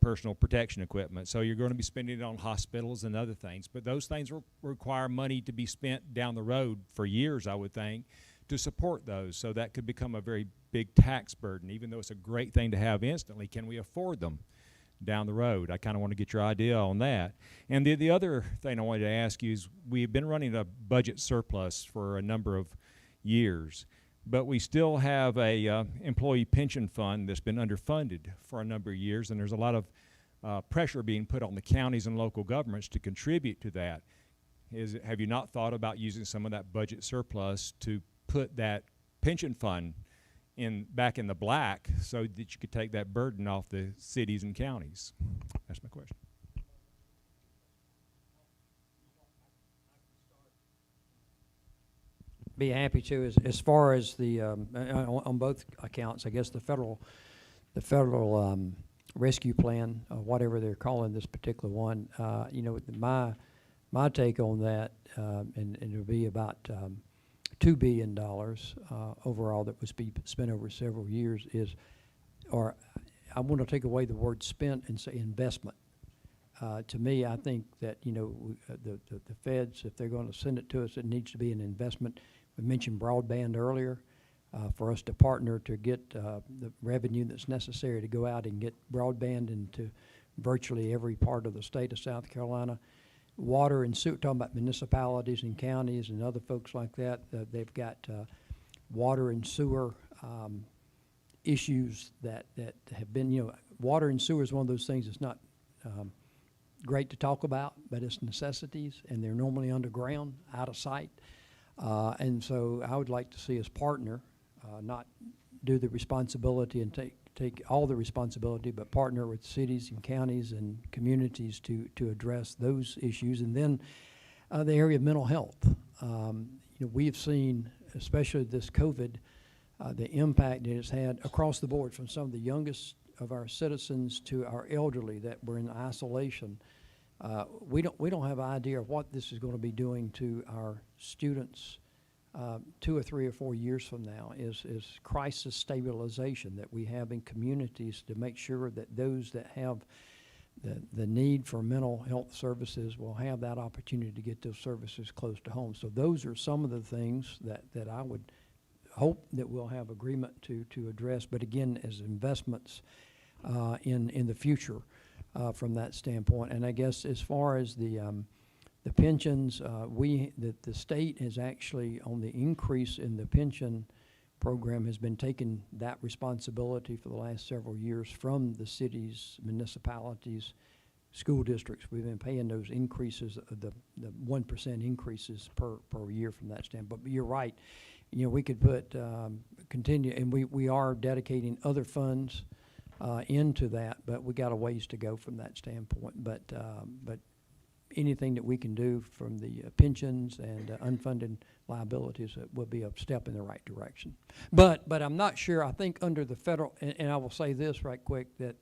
personal protection equipment. So you're going to be spending it on hospitals and other things. But those things require money to be spent down the road for years, I would think, to support those. So that could become a very big tax burden. Even though it's a great thing to have instantly, can we afford them down the road? I kind of want to get your idea on that. And the other thing I wanted to ask you is we've been running a budget surplus for a number of years, but we still have a employee pension fund that's been underfunded for a number of years, and there's a lot of pressure being put on the counties and local governments to contribute to that. Have you not thought about using some of that budget surplus to put that pension fund back in the black so that you could take that burden off the cities and counties? That's my question. Be happy to. As far as the on both accounts, I guess the federal rescue plan, whatever they're calling this particular one, my take on that, and it'll be about $2 billion overall that was be spent over several years I want to take away the word spent and say investment. To me, I think that, the feds, if they're going to send it to us, it needs to be an investment. We mentioned broadband earlier, for us to partner to get the revenue that's necessary to go out and get broadband into virtually every part of the state of South Carolina. Water and sewer, talking about municipalities and counties and other folks like that, they've got water and sewer issues that have been, water and sewer is one of those things that's not great to talk about, but it's necessities, and they're normally underground, out of sight. And so I would like to see us partner, not do the responsibility and take all the responsibility, but partner with cities and counties and communities to address those issues. And then the area of mental health. We have seen, especially this COVID, the impact that it's had across the board, from some of the youngest of our citizens to our elderly that were in isolation. We don't have an idea of what this is going to be doing to our students 2 or 3 or 4 years from now. Is crisis stabilization that we have in communities to make sure that those that have the need for mental health services will have that opportunity to get those services close to home. So those are some of the things that I would hope that we'll have agreement to address, but again, as investments in the future from that standpoint. And I guess as far as the pensions, the state has actually, on the increase in the pension program, has been taking that responsibility for the last several years from the cities, municipalities, school districts. We've been paying those increases, the 1% increases per year from that standpoint. But you're right. We could put, continue, and we are dedicating other funds into that, but we got a ways to go from that standpoint. But anything that we can do from the pensions and unfunded liabilities will be a step in the right direction. But I'm not sure. I think under the federal, and I will say this right quick, that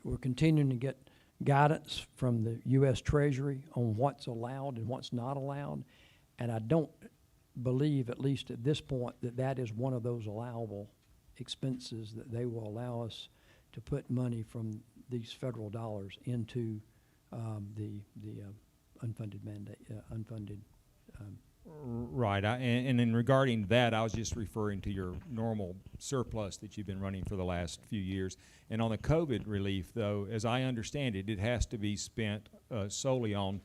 we're continuing to get guidance from the U.S. Treasury on what's allowed and what's not allowed, and I don't believe, at least at this point, that is one of those allowable expenses that they will allow us to put money from these federal dollars into the unfunded mandate, unfunded. Right, and in regarding that, I was just referring to your normal surplus that you've been running for the last few years. And on the COVID relief, though, as I understand it, it has to be spent solely on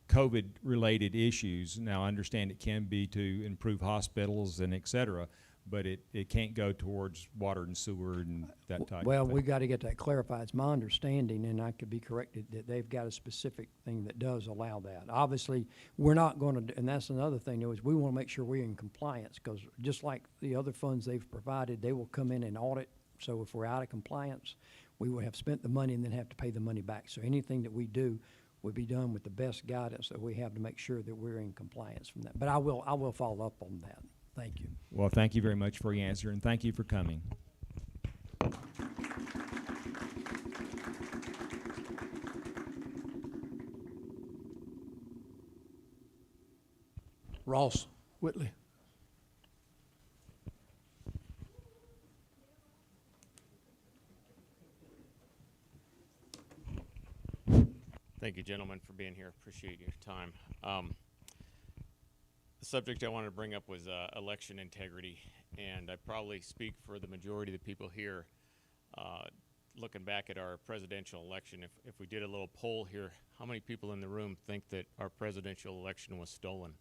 COVID-related issues. Now, I understand it can be to improve hospitals and et cetera, but it can't go towards water and sewer and that type of thing. Well, we got to get that clarified. It's my understanding, and I could be corrected, that they've got a specific thing that does allow that. Obviously, we're not going to, and that's another thing, though, is we want to make sure we're in compliance, because just like the other funds they've provided, they will come in and audit. So if we're out of compliance, we will have spent the money and then have to pay the money back. So anything that we do would be done with the best guidance that we have to make sure that we're in compliance from that. But I will follow up on that. Thank you. Well, thank you very much for your answer, and thank you for coming. Ross Whitley. Thank you, gentlemen, for being here. Appreciate your time. The subject I wanted to bring up was election integrity, and I probably speak for the majority of the people here. Looking back at our presidential election, if we did a little poll here, how many people in the room think that our presidential election was stolen?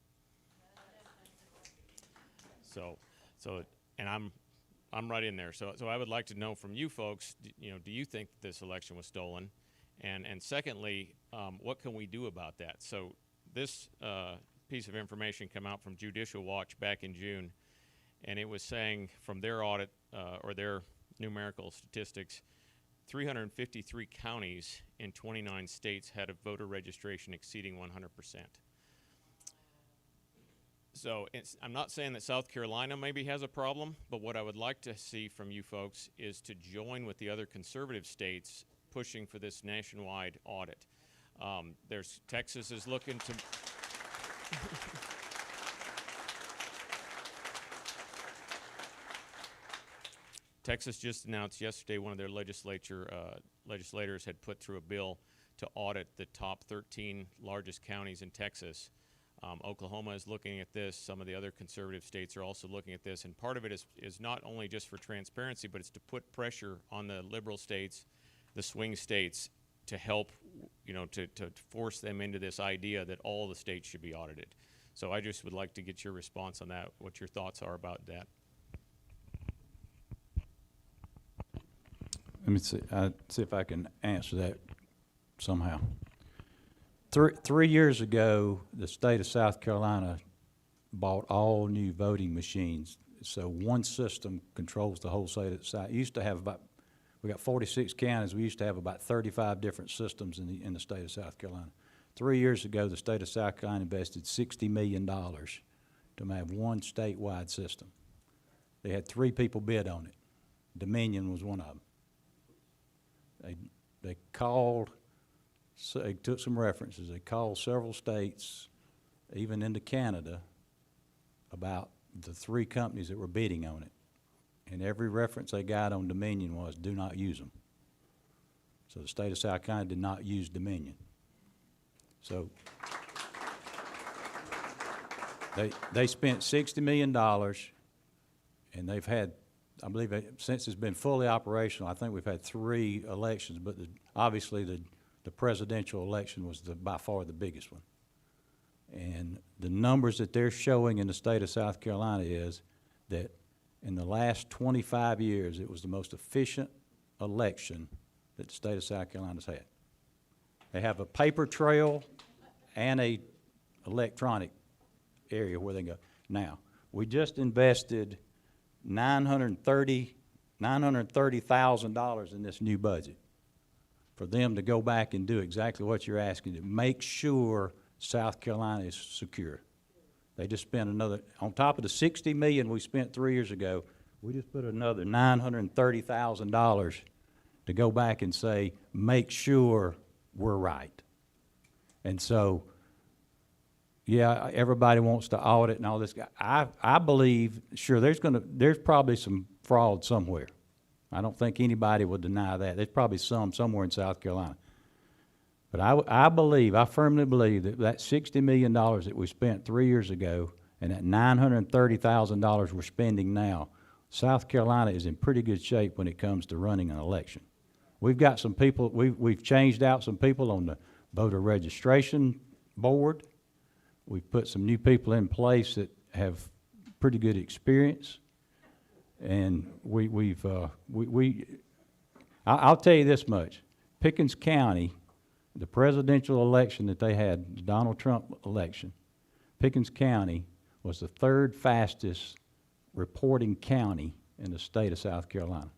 And I'm right in there. So I would like to know from you folks, do you think that this election was stolen? And secondly, what can we do about that? So this piece of information came out from Judicial Watch back in June, and it was saying from their audit or their numerical statistics, 353 counties in 29 states had a voter registration exceeding 100%. So I'm not saying that South Carolina maybe has a problem, but what I would like to see from you folks is to join with the other conservative states pushing for this nationwide audit. Texas is looking to Texas just announced yesterday one of their legislators had put through a bill to audit the top 13 largest counties in Texas. Oklahoma is looking at this. Some of the other conservative states are also looking at this. And part of it is not only just for transparency, but it's to put pressure on the liberal states, the swing states, to help, to force them into this idea that all the states should be audited. So I just would like to get your response on that, what your thoughts are about that. Let me see if I can answer that somehow. Three years ago, the state of South Carolina bought all new voting machines. So one system controls the whole state of South. Used to have we got 46 counties. We used to have about 35 different systems in the state of South Carolina. 3 years ago, the state of South Carolina invested $60 million to have one statewide system. They had 3 people bid on it. Dominion was one of them. They called, so they took some references. They called several states, even into Canada, about the 3 companies that were bidding on it. And every reference they got on Dominion was, do not use them. So the state of South Carolina did not use Dominion. So they spent $60 million, and they've had, I believe, since it's been fully operational, I think we've had 3 elections, but obviously the presidential election was by far the biggest one. And the numbers that they're showing in the state of South Carolina is that in the last 25 years, it was the most efficient election that the state of South Carolina's had. They have a paper trail and a electronic area where they go. Now, we just invested $930,000 in this new budget for them to go back and do exactly what you're asking, to make sure South Carolina is secure. They just spent another, on top of the $60 million we spent 3 years ago, we just put another $930,000 to go back and say, make sure we're right. And so, yeah, everybody wants to audit and all this. I believe, sure, there's probably some fraud somewhere. I don't think anybody would deny that. There's probably somewhere in South Carolina. But I firmly believe that $60 million that we spent 3 years ago and that $930,000 we're spending now, South Carolina is in pretty good shape when it comes to running an election. We've got some people, we've changed out some people on the voter registration board. We've put some new people in place that have pretty good experience. And I'll tell you this much. Pickens County, the presidential election that they had, the Donald Trump election, Pickens County was the 3rd fastest reporting county in the state of South Carolina.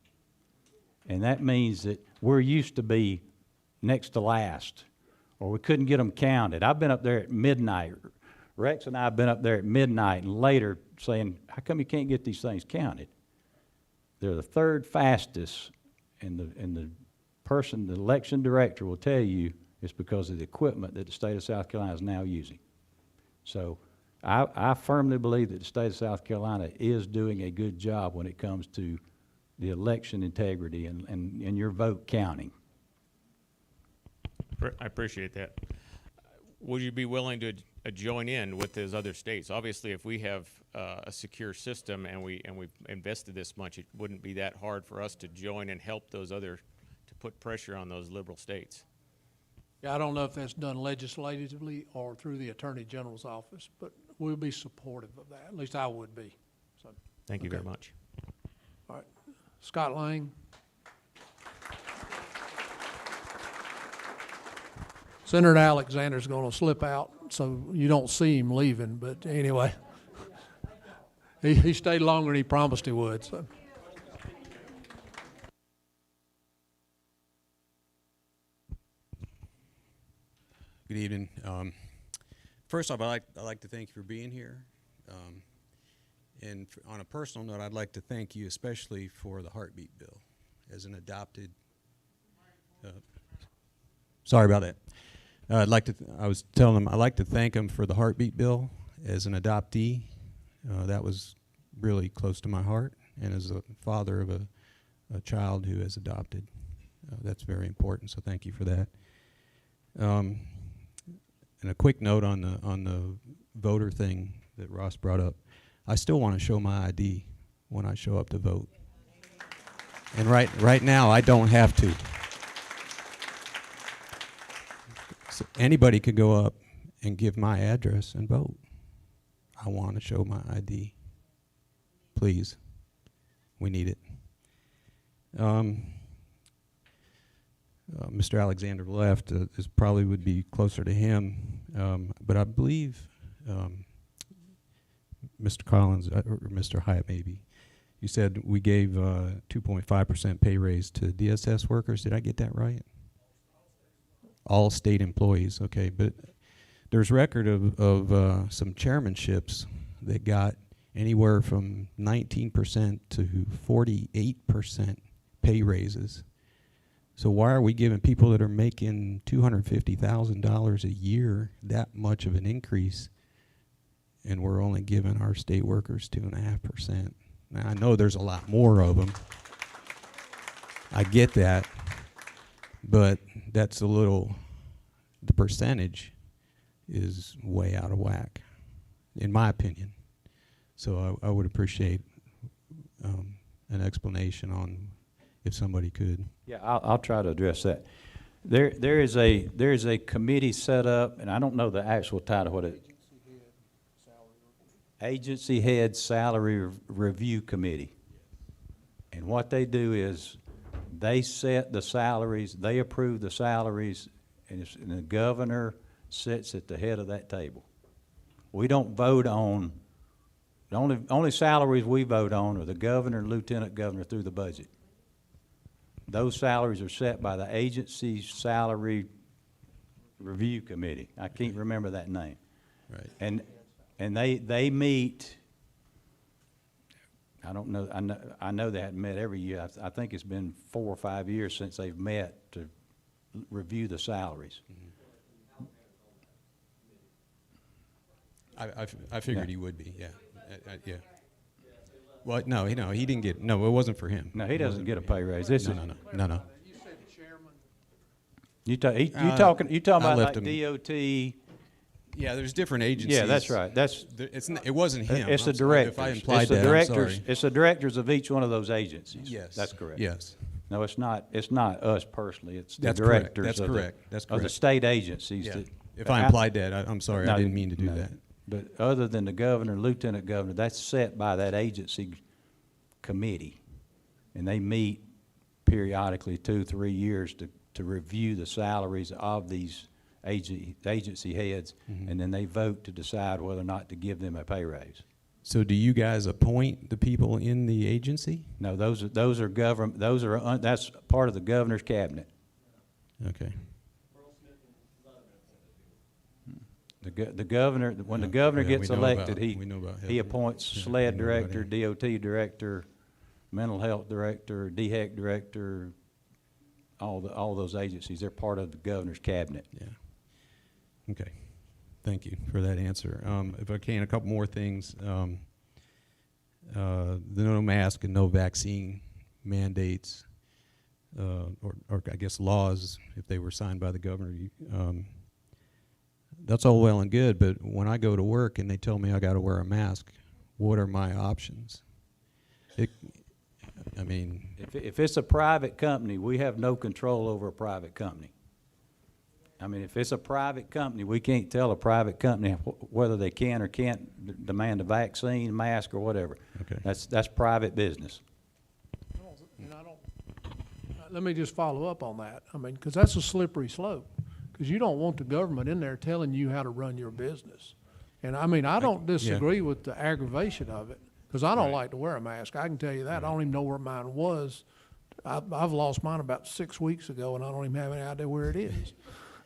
And that means that we're used to be next to last, or we couldn't get them counted. I've been up there at midnight. Rex and I have been up there at midnight and later saying, how come you can't get these things counted? They're the 3rd fastest, and the person, the election director will tell you it's because of the equipment that the state of South Carolina is now using. So I firmly believe that the state of South Carolina is doing a good job when it comes to the election integrity and your vote counting. I appreciate that. Would you be willing to join in with those other states? Obviously, if we have a secure system and we've invested this much, it wouldn't be that hard for us to join and help those to put pressure on those liberal states. Yeah, I don't know if that's done legislatively or through the Attorney General's office, but we'll be supportive of that. At least I would be. So, Thank you okay. very much. All right. Scott Lang. Senator Alexander's going to slip out, so you don't see him leaving. But anyway, he stayed longer than he promised he would. So. Good evening. First off, I'd like to thank you for being here. And on a personal note, I'd like to thank you especially for the heartbeat bill. As an adopted, sorry about that. I was telling them I'd like to thank him for the heartbeat bill. As an adoptee, that was really close to my heart. And as a father of a child who has adopted, that's very important. So thank you for that. And a quick note on the voter thing that Ross brought up. I still want to show my ID when I show up to vote. And right now, I don't have to. So anybody could go up and give my address and vote. I want to show my ID. Please. We need it. Mr. Alexander left, is probably would be closer to him. But I believe Mr. Collins or Mr. Hyatt maybe, you said we gave 2.5% pay raise to DSS workers. Did I get that right? All state employees, okay. But there's record of some chairmanships that got anywhere from 19% to 48% pay raises. So why are we giving people that are making $250,000 a year that much of an increase, and we're only giving our state workers 2.5%? Now, I know there's a lot more of them. I get that, but that's a little, the percentage is way out of whack, in my opinion. So I would appreciate an explanation on if somebody could. Yeah, I'll try to address that. There is a committee set up, and I don't know the actual title, what it. Agency Head Salary Review Committee. And what they do is they set the salaries, they approve the salaries, and the governor sits at the head of that table. We don't vote on, the only salaries we vote on are the governor and lieutenant governor through the budget. Those salaries are set by the agency salary review committee. I can't remember that name. Right. And they meet, I don't know, I know they hadn't met every year. I think it's been 4 or 5 years since they've met to review the salaries. I figured he would be, yeah. Yeah. Well, no, he didn't get, no, it wasn't for him. No, he doesn't get a pay raise. This is No. You said the chairman. You talking about left like him. DOT. Yeah, there's different agencies. Yeah, that's right. That's it wasn't him. it's the I'm sorry directors. if I implied It's the that, I'm directors. sorry. It's the directors of each one of those agencies. Yes. That's correct. Yes. No, it's not. It's not us personally. It's the That's correct. directors That's of correct. That's of the correct. state agencies. Yeah. That, If I implied that, I'm sorry. No, I didn't mean to do no. that. But other than the governor, lieutenant governor, that's set by that agency committee, and they meet periodically 2-3 years to review the salaries of these agency heads, and then they vote to decide whether or not to give them a pay raise. So do you guys appoint the people in the agency? No, those are government. That's part of the governor's cabinet. Okay. The governor, when the governor Yeah, gets we know elected, about- we know about he him. appoints Yeah, SLED we know about director, him. DOT director, mental health director, DHEC director, all those agencies. They're part of the governor's cabinet. Yeah. Okay. Thank you for that answer. If I can, a couple more things. The no mask and no vaccine mandates, or I guess laws, if they were signed by the governor, that's all well and good, but when I go to work and they tell me I got to wear a mask, what are my options? I mean, If it's a private company, we have no control over a private company. I mean, if it's a private company, we can't tell a private company whether they can or can't demand a vaccine, mask, or whatever. Okay. That's private business. Let me just follow up on that. I mean, because that's a slippery slope, because you don't want the government in there telling you how to run your business. And I mean, I don't disagree with the aggravation of it, because I don't like to wear a mask. I can tell you that. I don't even know where mine was. I've lost mine about 6 weeks ago, and I don't even have any idea where it is.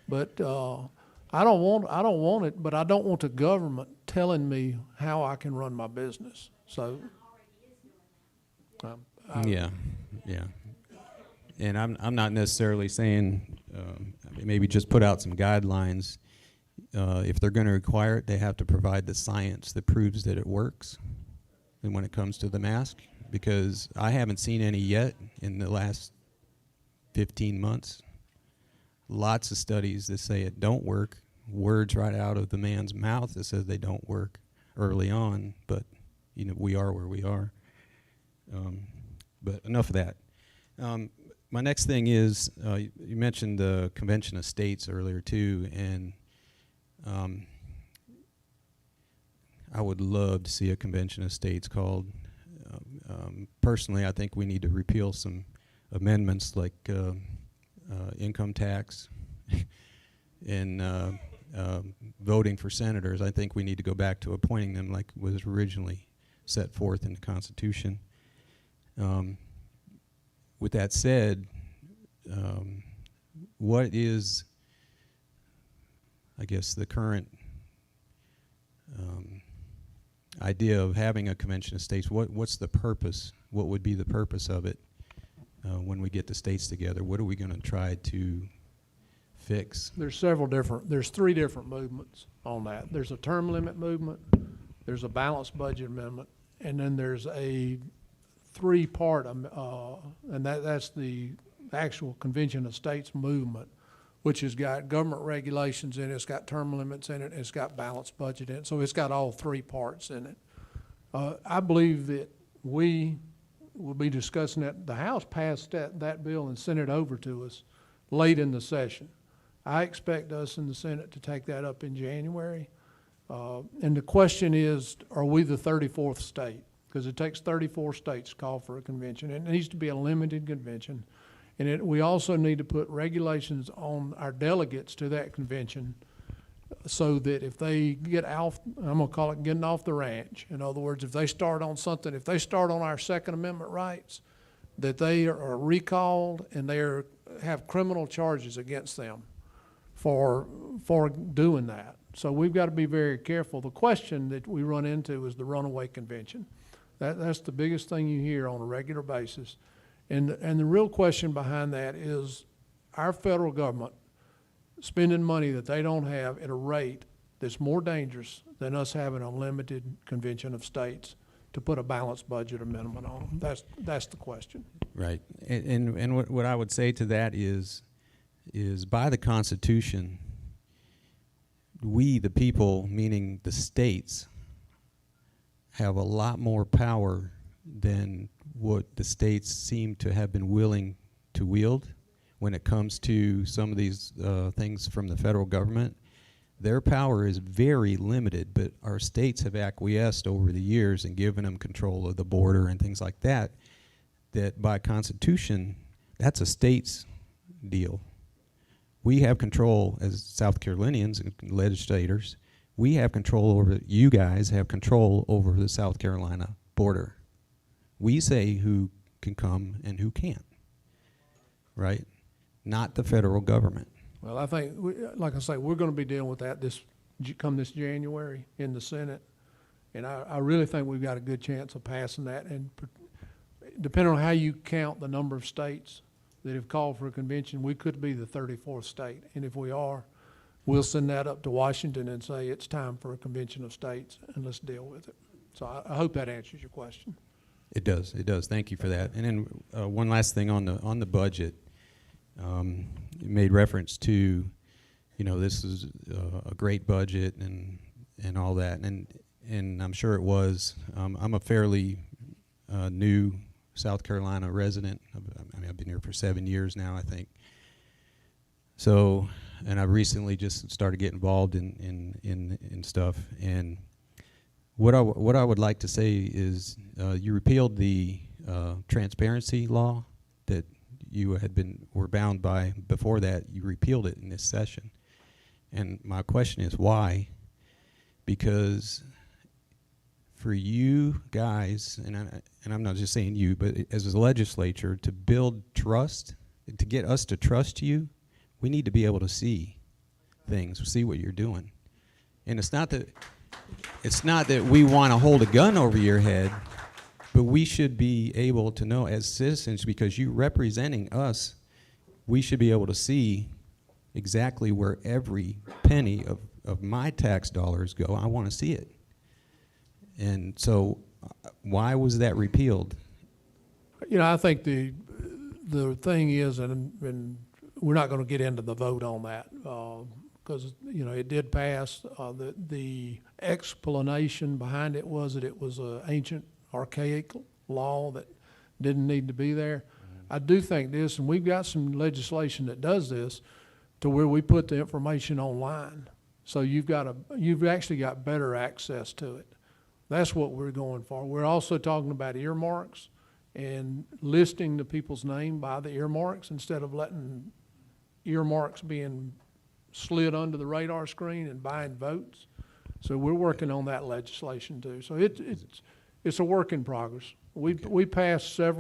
But I don't want it, but I don't want the government telling me how I can run my business. So, yeah. And I'm not necessarily saying maybe just put out some guidelines. If they're going to require it, they have to provide the science that proves that it works. And when it comes to the mask, because I haven't seen any yet in the last 15 months. Lots of studies that say it don't work. Words right out of the man's mouth that says they don't work early on, but we are where we are. But enough of that. My next thing is, you mentioned the Convention of States earlier too, and I would love to see a Convention of States called. Personally, I think we need to repeal some amendments like income tax, and voting for senators. I think we need to go back to appointing them like was originally set forth in the Constitution. With that said, what is, I guess, the current idea of having a convention of states? What's the purpose? What would be the purpose of it when we get the states together? What are we going to try to fix? There's three different movements on that. There's a term limit movement, there's a balanced budget amendment, and then there's a three-part, and that's the actual Convention of States movement, which has got government regulations in it, it's got term limits in it, it's got balanced budget in it, so it's got all three parts in it. I believe that we will be discussing that. The House passed that bill and sent it over to us late in the session. I expect us in the Senate to take that up in January. And the question is, are we the 34th state? Because it takes 34 states to call for a convention. It needs to be a limited convention. And we also need to put regulations on our delegates to that convention so that if they get off, I'm going to call it getting off the ranch. In other words, if they start on something, if they start on our Second Amendment rights, that they are recalled and they have criminal charges against them for doing that. So we've got to be very careful. The question that we run into is the runaway convention. That's the biggest thing you hear on a regular basis. And the real question behind that is our federal government spending money that they don't have at a rate that's more dangerous than us having a limited convention of states to put a balanced budget amendment on them. That's the question. Right. And what I would say to that is by the Constitution, we, the people, meaning the states, have a lot more power than what the states seem to have been willing to wield when it comes to some of these things from the federal government. Their power is very limited, but our states have acquiesced over the years and given them control of the border and things like that, that by Constitution, that's a state's deal. We have control as South Carolinians and legislators. We have control over, you guys have control over the South Carolina border. We say who can come and who can't, right? Not the federal government. Well, I think, like I say, we're going to be dealing with that this January in the Senate. And I really think we've got a good chance of passing that. And depending on how you count the number of states that have called for a convention, we could be the 34th state. And if we are, we'll send that up to Washington and say it's time for a convention of states and let's deal with it. So I hope that answers your question. It does. It does. Thank you for that. And then one last thing on the budget. You made reference to, this is a great budget and all that, and I'm sure it was. I'm a fairly new South Carolina resident. I've been here for 7 years now, I think. So, and I've recently just started getting involved in stuff. And what I would like to say is, you repealed the transparency law that you were bound by before that. You repealed it in this session. And my question is why? Because for you guys, and I'm not just saying you, but as a legislature, to build trust, to get us to trust you, we need to be able to see things, see what you're doing. And it's not that we want to hold a gun over your head, but we should be able to know as citizens, because you representing us, we should be able to see exactly where every penny of my tax dollars go. I want to see it. And so why was that repealed? I think the thing is, and we're not going to get into the vote on that because, it did pass. The explanation behind it was that it was an ancient, archaic law that didn't need to be there. I do think this, and we've got some legislation that does this, to where we put the information online. So you've actually got better access to it. That's what we're going for. We're also talking about earmarks and listing the people's name by the earmarks instead of letting earmarks being slid under the radar screen and buying votes. So we're working on that legislation too. So it's a work in progress. We passed a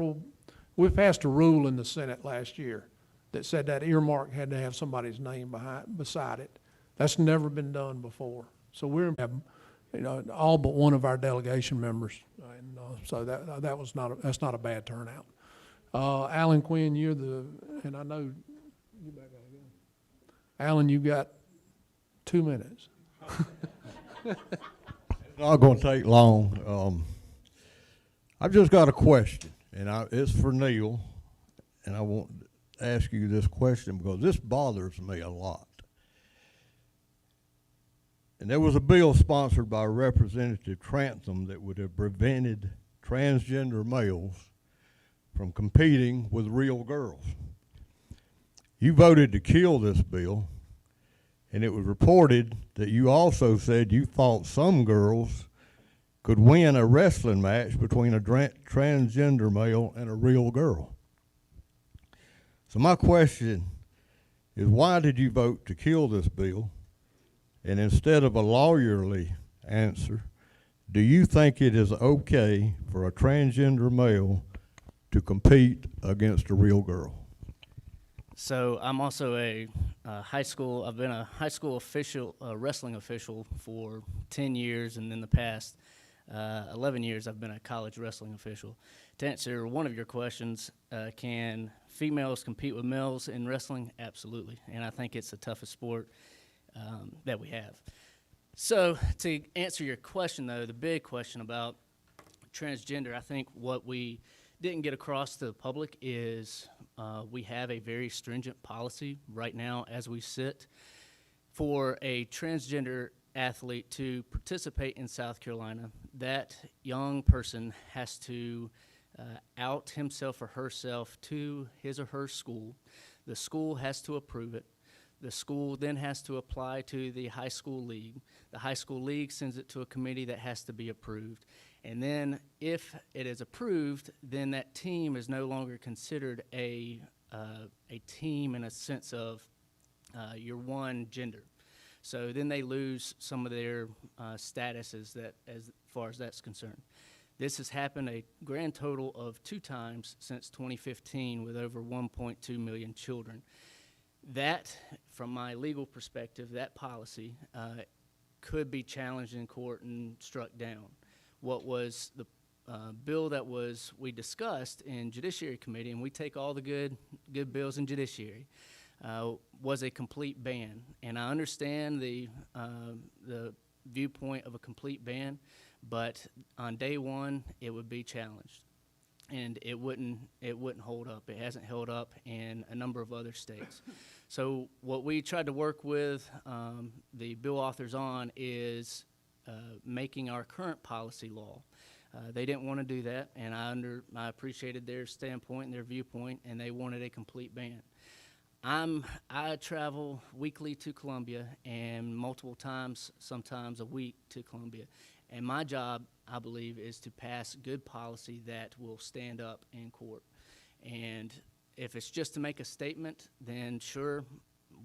rule in the Senate last year that said that earmark had to have somebody's name beside it. That's never been done before. So we're, all but one of our delegation members, and so that's not a bad turnout. Alan Quinn, and I know you back out again. Alan, you got 2 minutes. It's not going to take long. I've just got a question, and it's for Neil, and I want to ask you this question because this bothers me a lot. And there was a bill sponsored by Representative Trantham that would have prevented transgender males from competing with real girls. You voted to kill this bill, and it was reported that you also said you thought some girls could win a wrestling match between a transgender male and a real girl. So my question is, why did you vote to kill this bill? And instead of a lawyerly answer, do you think it is okay for a transgender male to compete against a real girl? So I'm also I've been a high school official, wrestling official for 10 years, and in the past 11 years I've been a college wrestling official. To answer one of your questions, can females compete with males in wrestling? Absolutely, and I think it's the toughest sport that we have. So to answer your question though, the big question about transgender, I think what we didn't get across to the public is we have a very stringent policy right now as we sit. For a transgender athlete to participate in South Carolina, that young person has to out himself or herself to his or her school. The school has to approve it. The school then has to apply to the high school league. The high school league sends it to a committee that has to be approved. And then if it is approved, then that team is no longer considered a team in a sense of your one gender. So then they lose some of their statuses as far as that's concerned. This has happened a grand total of 2 times since 2015 with over 1.2 million children. That, from my legal perspective, that policy could be challenged in court and struck down. What was the bill that we discussed in Judiciary Committee, and we take all the good bills in Judiciary, was a complete ban. And I understand the viewpoint of a complete ban, but on day one, it would be challenged. And it wouldn't hold up. It hasn't held up in a number of other states. So what we tried to work with the bill authors on is making our current policy law. They didn't want to do that, and I appreciated their standpoint and their viewpoint, and they wanted a complete ban. I travel weekly to Columbia and multiple times, sometimes a week to Columbia. And my job, I believe, is to pass good policy that will stand up in court. And if it's just to make a statement, then sure,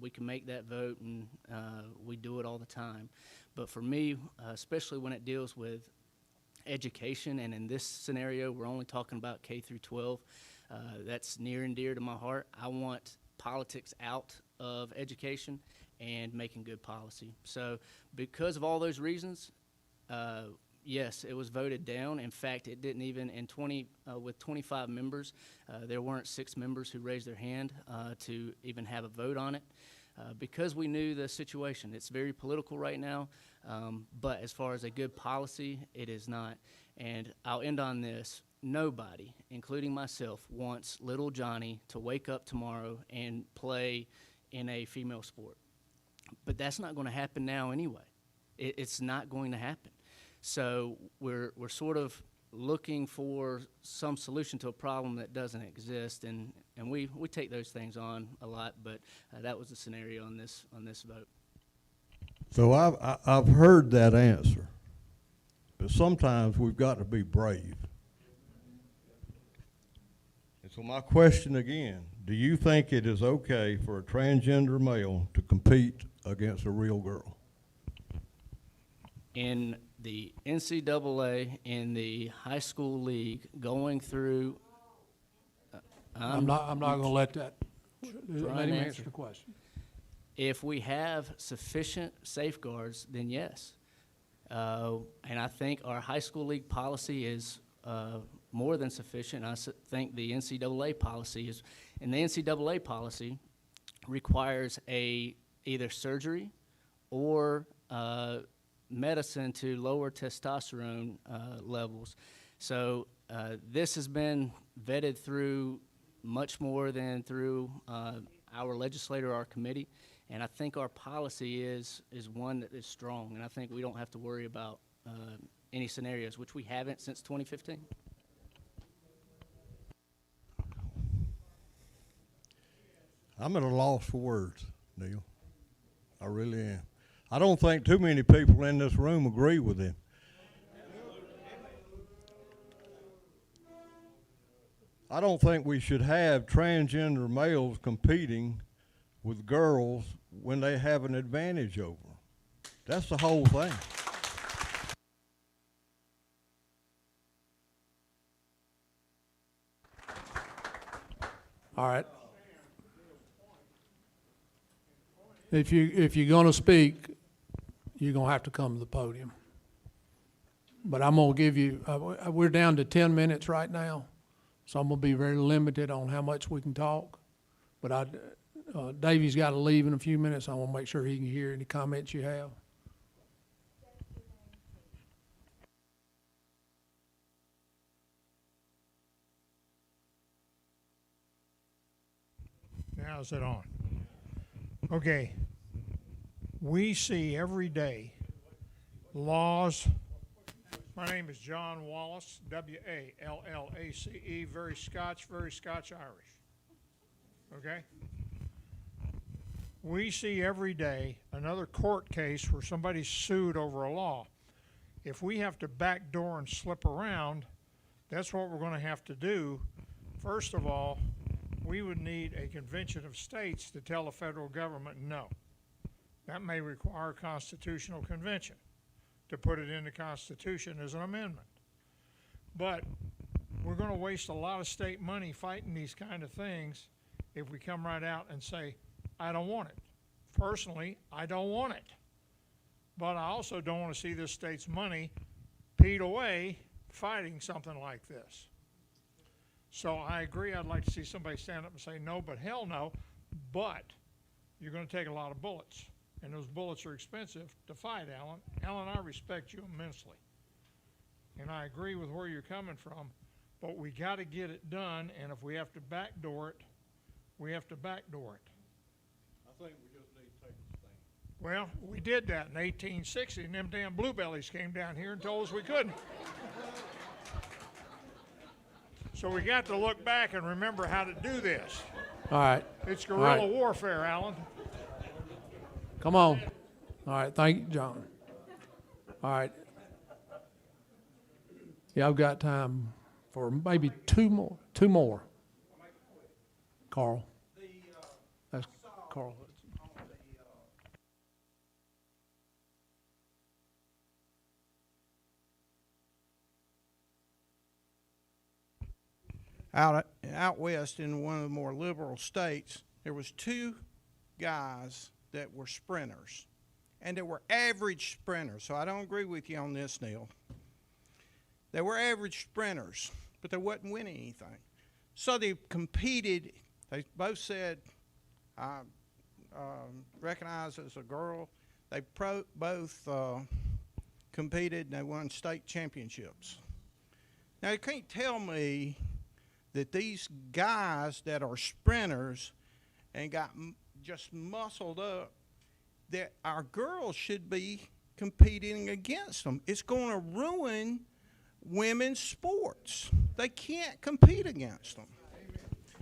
we can make that vote, and we do it all the time. But for me, especially when it deals with education, and in this scenario, we're only talking about K through 12, that's near and dear to my heart. I want politics out of education and making good policy. So because of all those reasons, yes, it was voted down. In fact, it didn't even, with 25 members, there weren't 6 members who raised their hand to even have a vote on it because we knew the situation. It's very political right now, but as far as a good policy, it is not. And I'll end on this. Nobody, including myself, wants little Johnny to wake up tomorrow and play in a female sport. But that's not going to happen now anyway. It's not going to happen. So we're sort of looking for some solution to a problem that doesn't exist, and we take those things on a lot, but that was the scenario on this vote. So I've heard that answer, but sometimes we've got to be brave. And so my question again, do you think it is okay for a transgender male to compete against a real girl? In the NCAA, in the high school league, going through. I'm not gonna let that, let trying him to answer answer. the question. If we have sufficient safeguards, then yes. And I think our high school league policy is more than sufficient. Think the NCAA policy is, and the NCAA policy requires either surgery or medicine to lower testosterone levels. So this has been vetted through much more than through our legislator, our committee, and I think our policy is one that is strong, and I think we don't have to worry about any scenarios, which we haven't since 2015. I'm at a loss for words, Neil. I really am. I don't think too many people in this room agree with him. I don't think we should have transgender males competing with girls when they have an advantage over them. That's the whole thing. All right. If you're gonna speak, you're gonna have to come to the podium. But I'm gonna give you, we're down to 10 minutes right now, so I'm gonna be very limited on how much we can talk. But Davey's gotta leave in a few minutes. I wanna make sure he can hear any comments you have. Now is it on? Okay. We see every day laws. My name is John Wallace, W-A-L-L-A-C-E, very Scotch Irish. Okay? We see every day another court case where somebody's sued over a law. If we have to backdoor and slip around, that's what we're going to have to do. First of all, we would need a convention of states to tell the federal government no. That may require a constitutional convention to put it in the Constitution as an amendment. But we're going to waste a lot of state money fighting these kind of things if we come right out and say, I don't want it. Personally, I don't want it. But I also don't want to see this state's money peed away fighting something like this. So I agree, I'd like to see somebody stand up and say no, but hell no, but you're going to take a lot of bullets, and those bullets are expensive to fight, Alan. Alan, I respect you immensely, and I agree with where you're coming from, but we got to get it done, and if we have to backdoor it, we have to backdoor it. I think we just need to take a stand. Well, we did that in 1860, and them damn bluebellies came down here and told us we couldn't. So we got to look back and remember how to do this. All right. It's guerrilla warfare, Alan. Come on. All right, thank you, John. All right. Yeah, I've got time for maybe two more. Carl. That's Carl. Out west in one of the more liberal states, there was two guys that were sprinters, and they were average sprinters. So I don't agree with you on this, Neil. They were average sprinters, but they wasn't winning anything. So they competed. They both said, I recognize as a girl. They both competed, and they won state championships. Now, you can't tell me that these guys that are sprinters and got just muscled up, that our girls should be competing against them. It's going to ruin women's sports. They can't compete against them.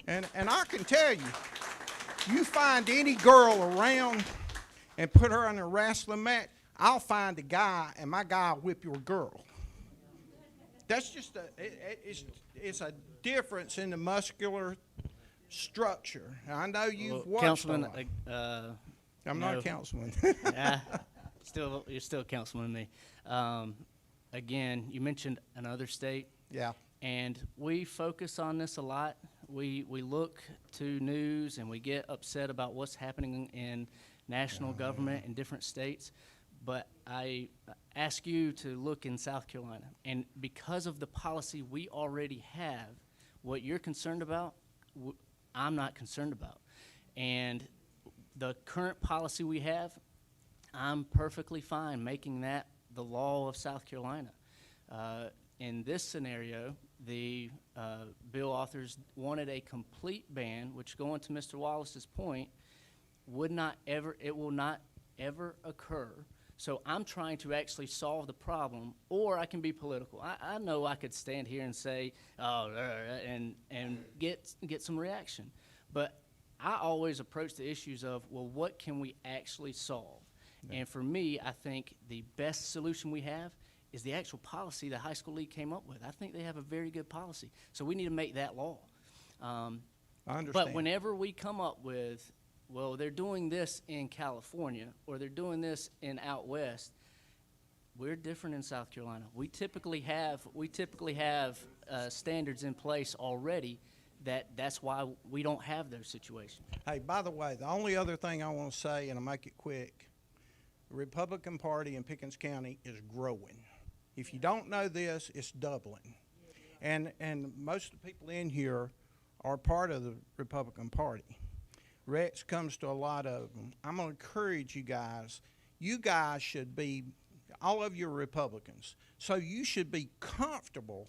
And I can tell you, you find any girl around and put her on a wrestling mat, I'll find a guy, and my guy will whip your girl. That's just it's a difference in the muscular structure. I know you've Well, watched a Councilman, lot. I'm not a councilman. you're still a councilman to me. Again, you mentioned another state. Yeah. And we focus on this a lot. We look to news and we get upset about what's happening in national government in different states. But I ask you to look in South Carolina. And because of the policy we already have, what you're concerned about, I'm not concerned about. And the current policy we have, I'm perfectly fine making that the law of South Carolina. In this scenario, the bill authors wanted a complete ban, which, going to Mr. Wallace's point, it will not ever occur. So I'm trying to actually solve the problem, or I can be political. I know I could stand here and say, and get some reaction. But I always approach the issues of, well, what can we actually solve? And for me, I think the best solution we have is the actual policy the high school league came up with. I think they have a very good policy. So we need to make that law. I understand. But whenever we come up with, well, they're doing this in California or they're doing this in out west, we're different in South Carolina. We typically have standards in place already. That's why we don't have those situations. Hey, by the way, the only other thing I want to say, and I'll make it quick, the Republican Party in Pickens County is growing. If you don't know this, it's doubling. And most of the people in here are part of the Republican Party. Rex comes to a lot of them. I'm going to encourage you guys. You guys should be, all of you are Republicans, so you should be comfortable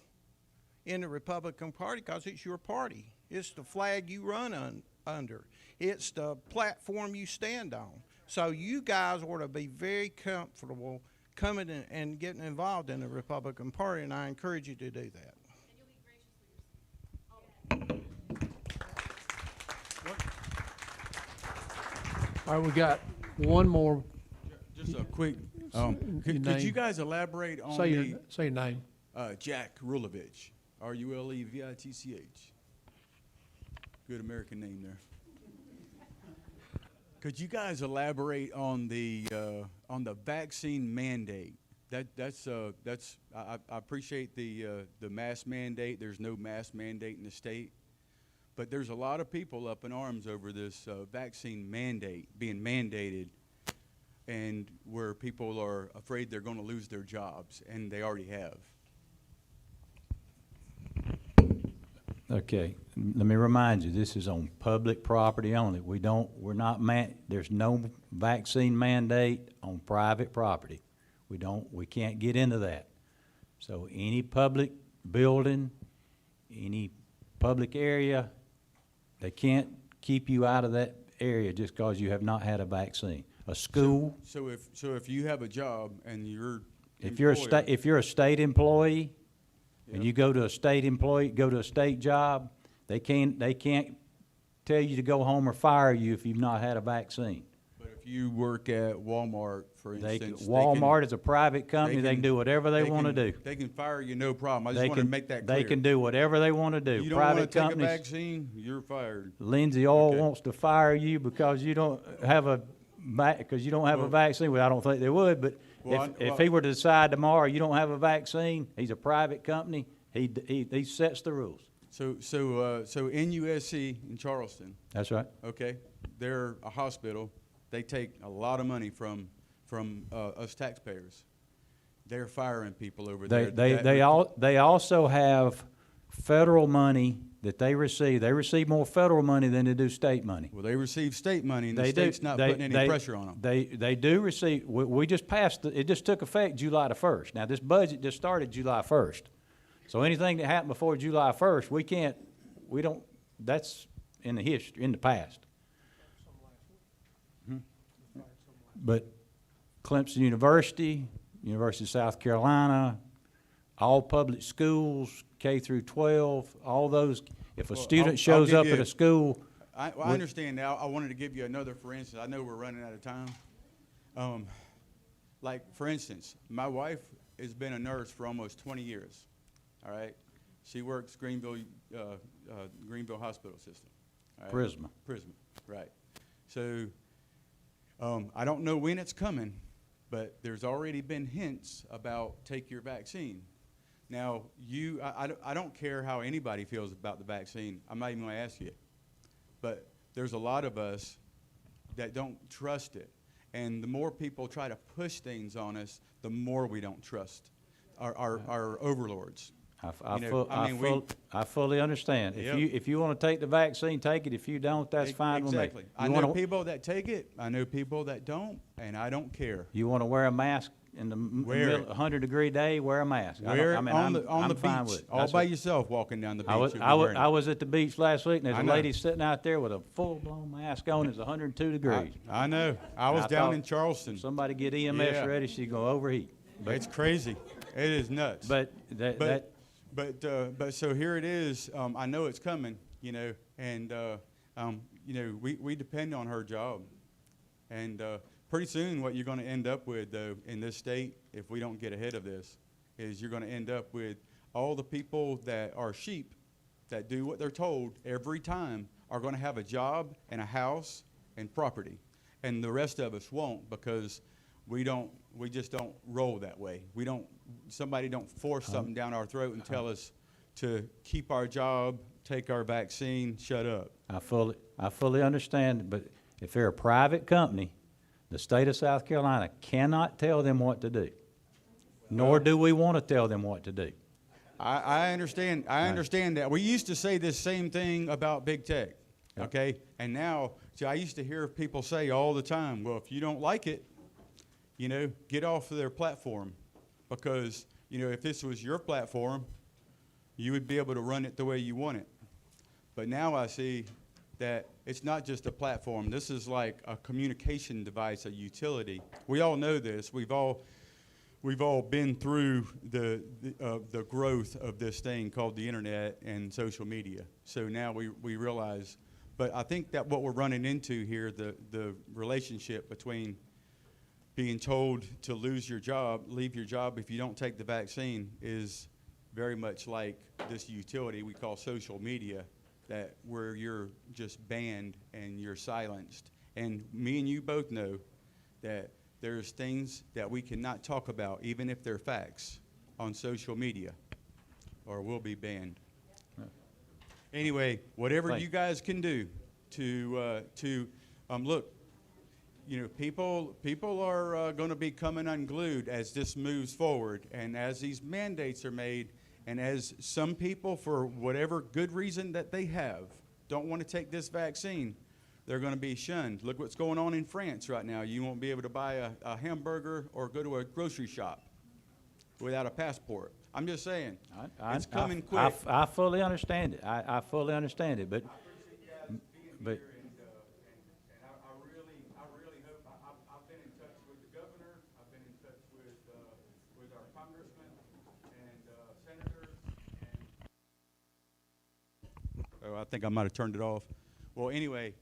in the Republican Party because it's your party. It's the flag you run under. It's the platform you stand on. So you guys ought to be very comfortable coming in and getting involved in the Republican Party, and I encourage you to do that. All right, we got one more. Just a quick, could you guys elaborate on say your name. Jack Rulovich, Rulevitch. Good American name there. Could you guys elaborate on the vaccine mandate? I appreciate the mask mandate. There's no mask mandate in the state, but there's a lot of people up in arms over this vaccine mandate being mandated, and where people are afraid they're going to lose their jobs, and they already have. Okay, let me remind you, this is on public property only. There's no vaccine mandate on private property. We can't get into that. So any public building, any public area, they can't keep you out of that area just because you have not had a vaccine. A school. So if you have a job and you're if you're a state employee, and you go to a state job, they can't tell you to go home or fire you if you've not had a vaccine. But if you work at Walmart, for instance, Walmart is a private company. They can do whatever they want to do. They can fire you, no problem. I just want to make that clear. They can do whatever they want to do. You don't want to take a vaccine, you're fired. Lindsay Oil wants to fire you because you don't have a vaccine. Well, I don't think they would, but if he were to decide tomorrow you don't have a vaccine, he's a private company. He sets the rules. So NUSC in Charleston. That's right. Okay, they're a hospital. They take a lot of money from us taxpayers. They're firing people over there. They also have federal money that they receive. They receive more federal money than they do state money. Well, they receive state money, and the state's not putting any pressure on them. They do receive. We just passed. It just took effect July the 1st. Now, this budget just started July 1st. So anything that happened before July 1st, that's in the past. But Clemson University, University of South Carolina, all public schools, K through 12, all those, if a student shows up at a school. I understand now. I wanted to give you another for instance. I know we're running out of time. Like, for instance, my wife has been a nurse for almost 20 years. All right? She works Greenville Hospital System. All right? Prisma. Prisma, right. So I don't know when it's coming, but there's already been hints about take your vaccine. Now, I don't care how anybody feels about the vaccine. I'm not even going to ask you. But there's a lot of us that don't trust it. And the more people try to push things on us, the more we don't trust our overlords. I fully understand. Yep. If you want to take the vaccine, take it. If you don't, that's fine with me. Exactly. I know people that take it. I know people that don't, and I don't care. You want to wear a mask in the middle 100-degree day, wear a mask. Wear it on the fine beach, with it. all by yourself walking down the beach. I was at the beach last week, and there's I a know. lady sitting out there with a full-blown mask on. It's 102 degrees. I know. I was down in Charleston. Somebody get EMS Yeah. ready. She's going to overheat. But it's crazy. It is nuts. But But so here it is. I know it's coming, and we depend on her job, and pretty soon what you're going to end up with, though, in this state, if we don't get ahead of this, is you're going to end up with all the people that are sheep, that do what they're told every time, are going to have a job and a house and property, and the rest of us won't, because we just don't roll that way. Somebody don't force something down our throat and tell us to keep our job, take our vaccine, shut up. I fully understand, but if they're a private company, the state of South Carolina cannot tell them what to do, nor do we want to tell them what to do. I understand. I understand that. We used to say this same thing about big tech, okay? And now, I used to hear people say all the time, well, if you don't like it, get off of their platform, because, if this was your platform, you would be able to run it the way you want it. But now I see that it's not just a platform. This is like a communication device, a utility. We all know this. We've all been through the growth of this thing called the internet and social media. So now we realize. But I think that what we're running into here, the relationship between being told to leave your job if you don't take the vaccine, is very much like this utility we call social media, where you're just banned and you're silenced. And me and you both know that there's things that we cannot talk about, even if they're facts, on social media, or we'll be banned. Anyway, whatever you guys can do to look, people are going to be coming unglued as this moves forward, and as these mandates are made, and as some people, for whatever good reason that they have, don't want to take this vaccine, they're going to be shunned. Look what's going on in France right now. You won't be able to buy a hamburger or go to a grocery shop without a passport. I'm just saying, it's coming quick. I fully understand it. I fully understand it, but I really hope. I've been in touch with the governor. I've been in touch with our congressmen and senators. And I think I might have turned it off. Well, anyway,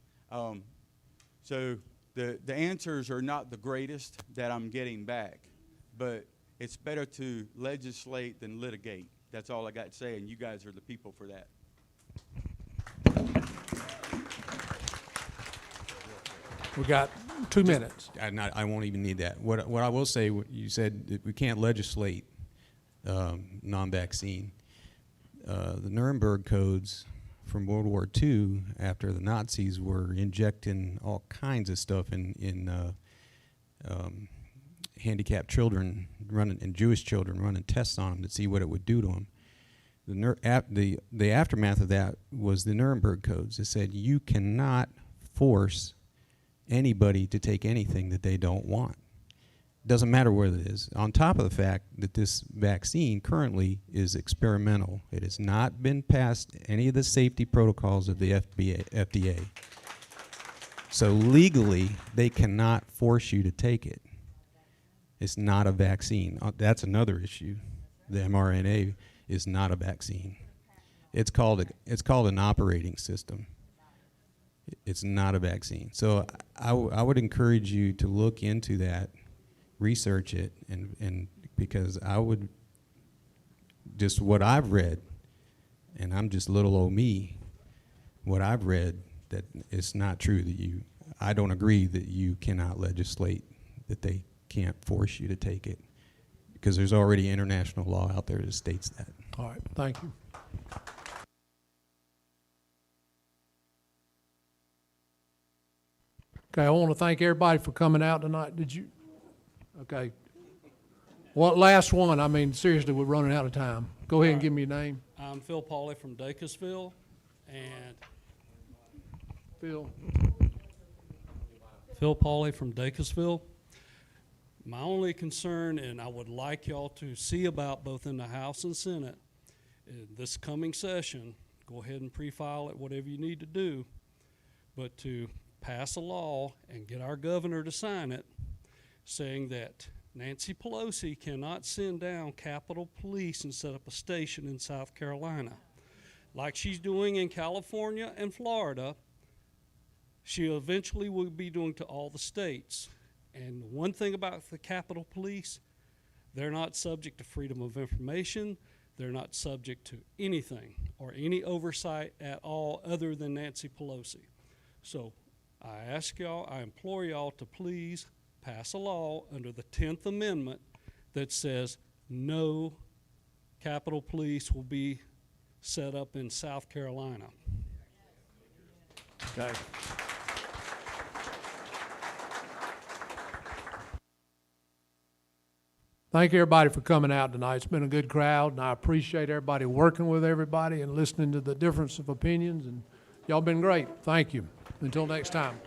so the answers are not the greatest that I'm getting back, but it's better to legislate than litigate. That's all I got to say, and you guys are the people for that. We got 2 minutes. I won't even need that. What I will say, you said that we can't legislate non-vaccine. The Nuremberg codes from World War II, after the Nazis were injecting all kinds of stuff in handicapped children, and Jewish children, running tests on them to see what it would do to them. The aftermath of that was the Nuremberg codes. It said you cannot force anybody to take anything that they don't want. Doesn't matter what it is. On top of the fact that this vaccine currently is experimental. It has not been past any of the safety protocols of the FDA. So legally, they cannot force you to take it. It's not a vaccine. That's another issue. The mRNA is not a vaccine. It's called an operating system. It's not a vaccine. So I would encourage you to look into that, research it, and because I would, just what I've read, and I'm just little old me, what I've read that it's not true that I don't agree that you cannot legislate that they can't force you to take it, because there's already international law out there that states that. All right, thank you. Okay, I want to thank everybody for coming out tonight. Did you? Okay. What, last one? I mean, seriously, we're running out of time. Go ahead and give me your name. I'm Phil Pauley from Dacusville, and Phil. Phil Pauley from Dacusville. My only concern, and I would like y'all to see about both in the House and Senate, in this coming session, go ahead and pre-file it, whatever you need to do, but to pass a law and get our governor to sign it, saying that Nancy Pelosi cannot send down Capitol Police and set up a station in South Carolina. Like she's doing in California and Florida, she eventually will be doing to all the states. And one thing about the Capitol Police, they're not subject to freedom of information. They're not subject to anything or any oversight at all other than Nancy Pelosi. So I ask y'all, I implore y'all to please pass a law under the 10th Amendment that says no Capitol Police will be set up in South Carolina. Okay. Thank everybody for coming out tonight. It's been a good crowd, and I appreciate everybody working with everybody and listening to the difference of opinions, and y'all been great. Thank you. Until next time.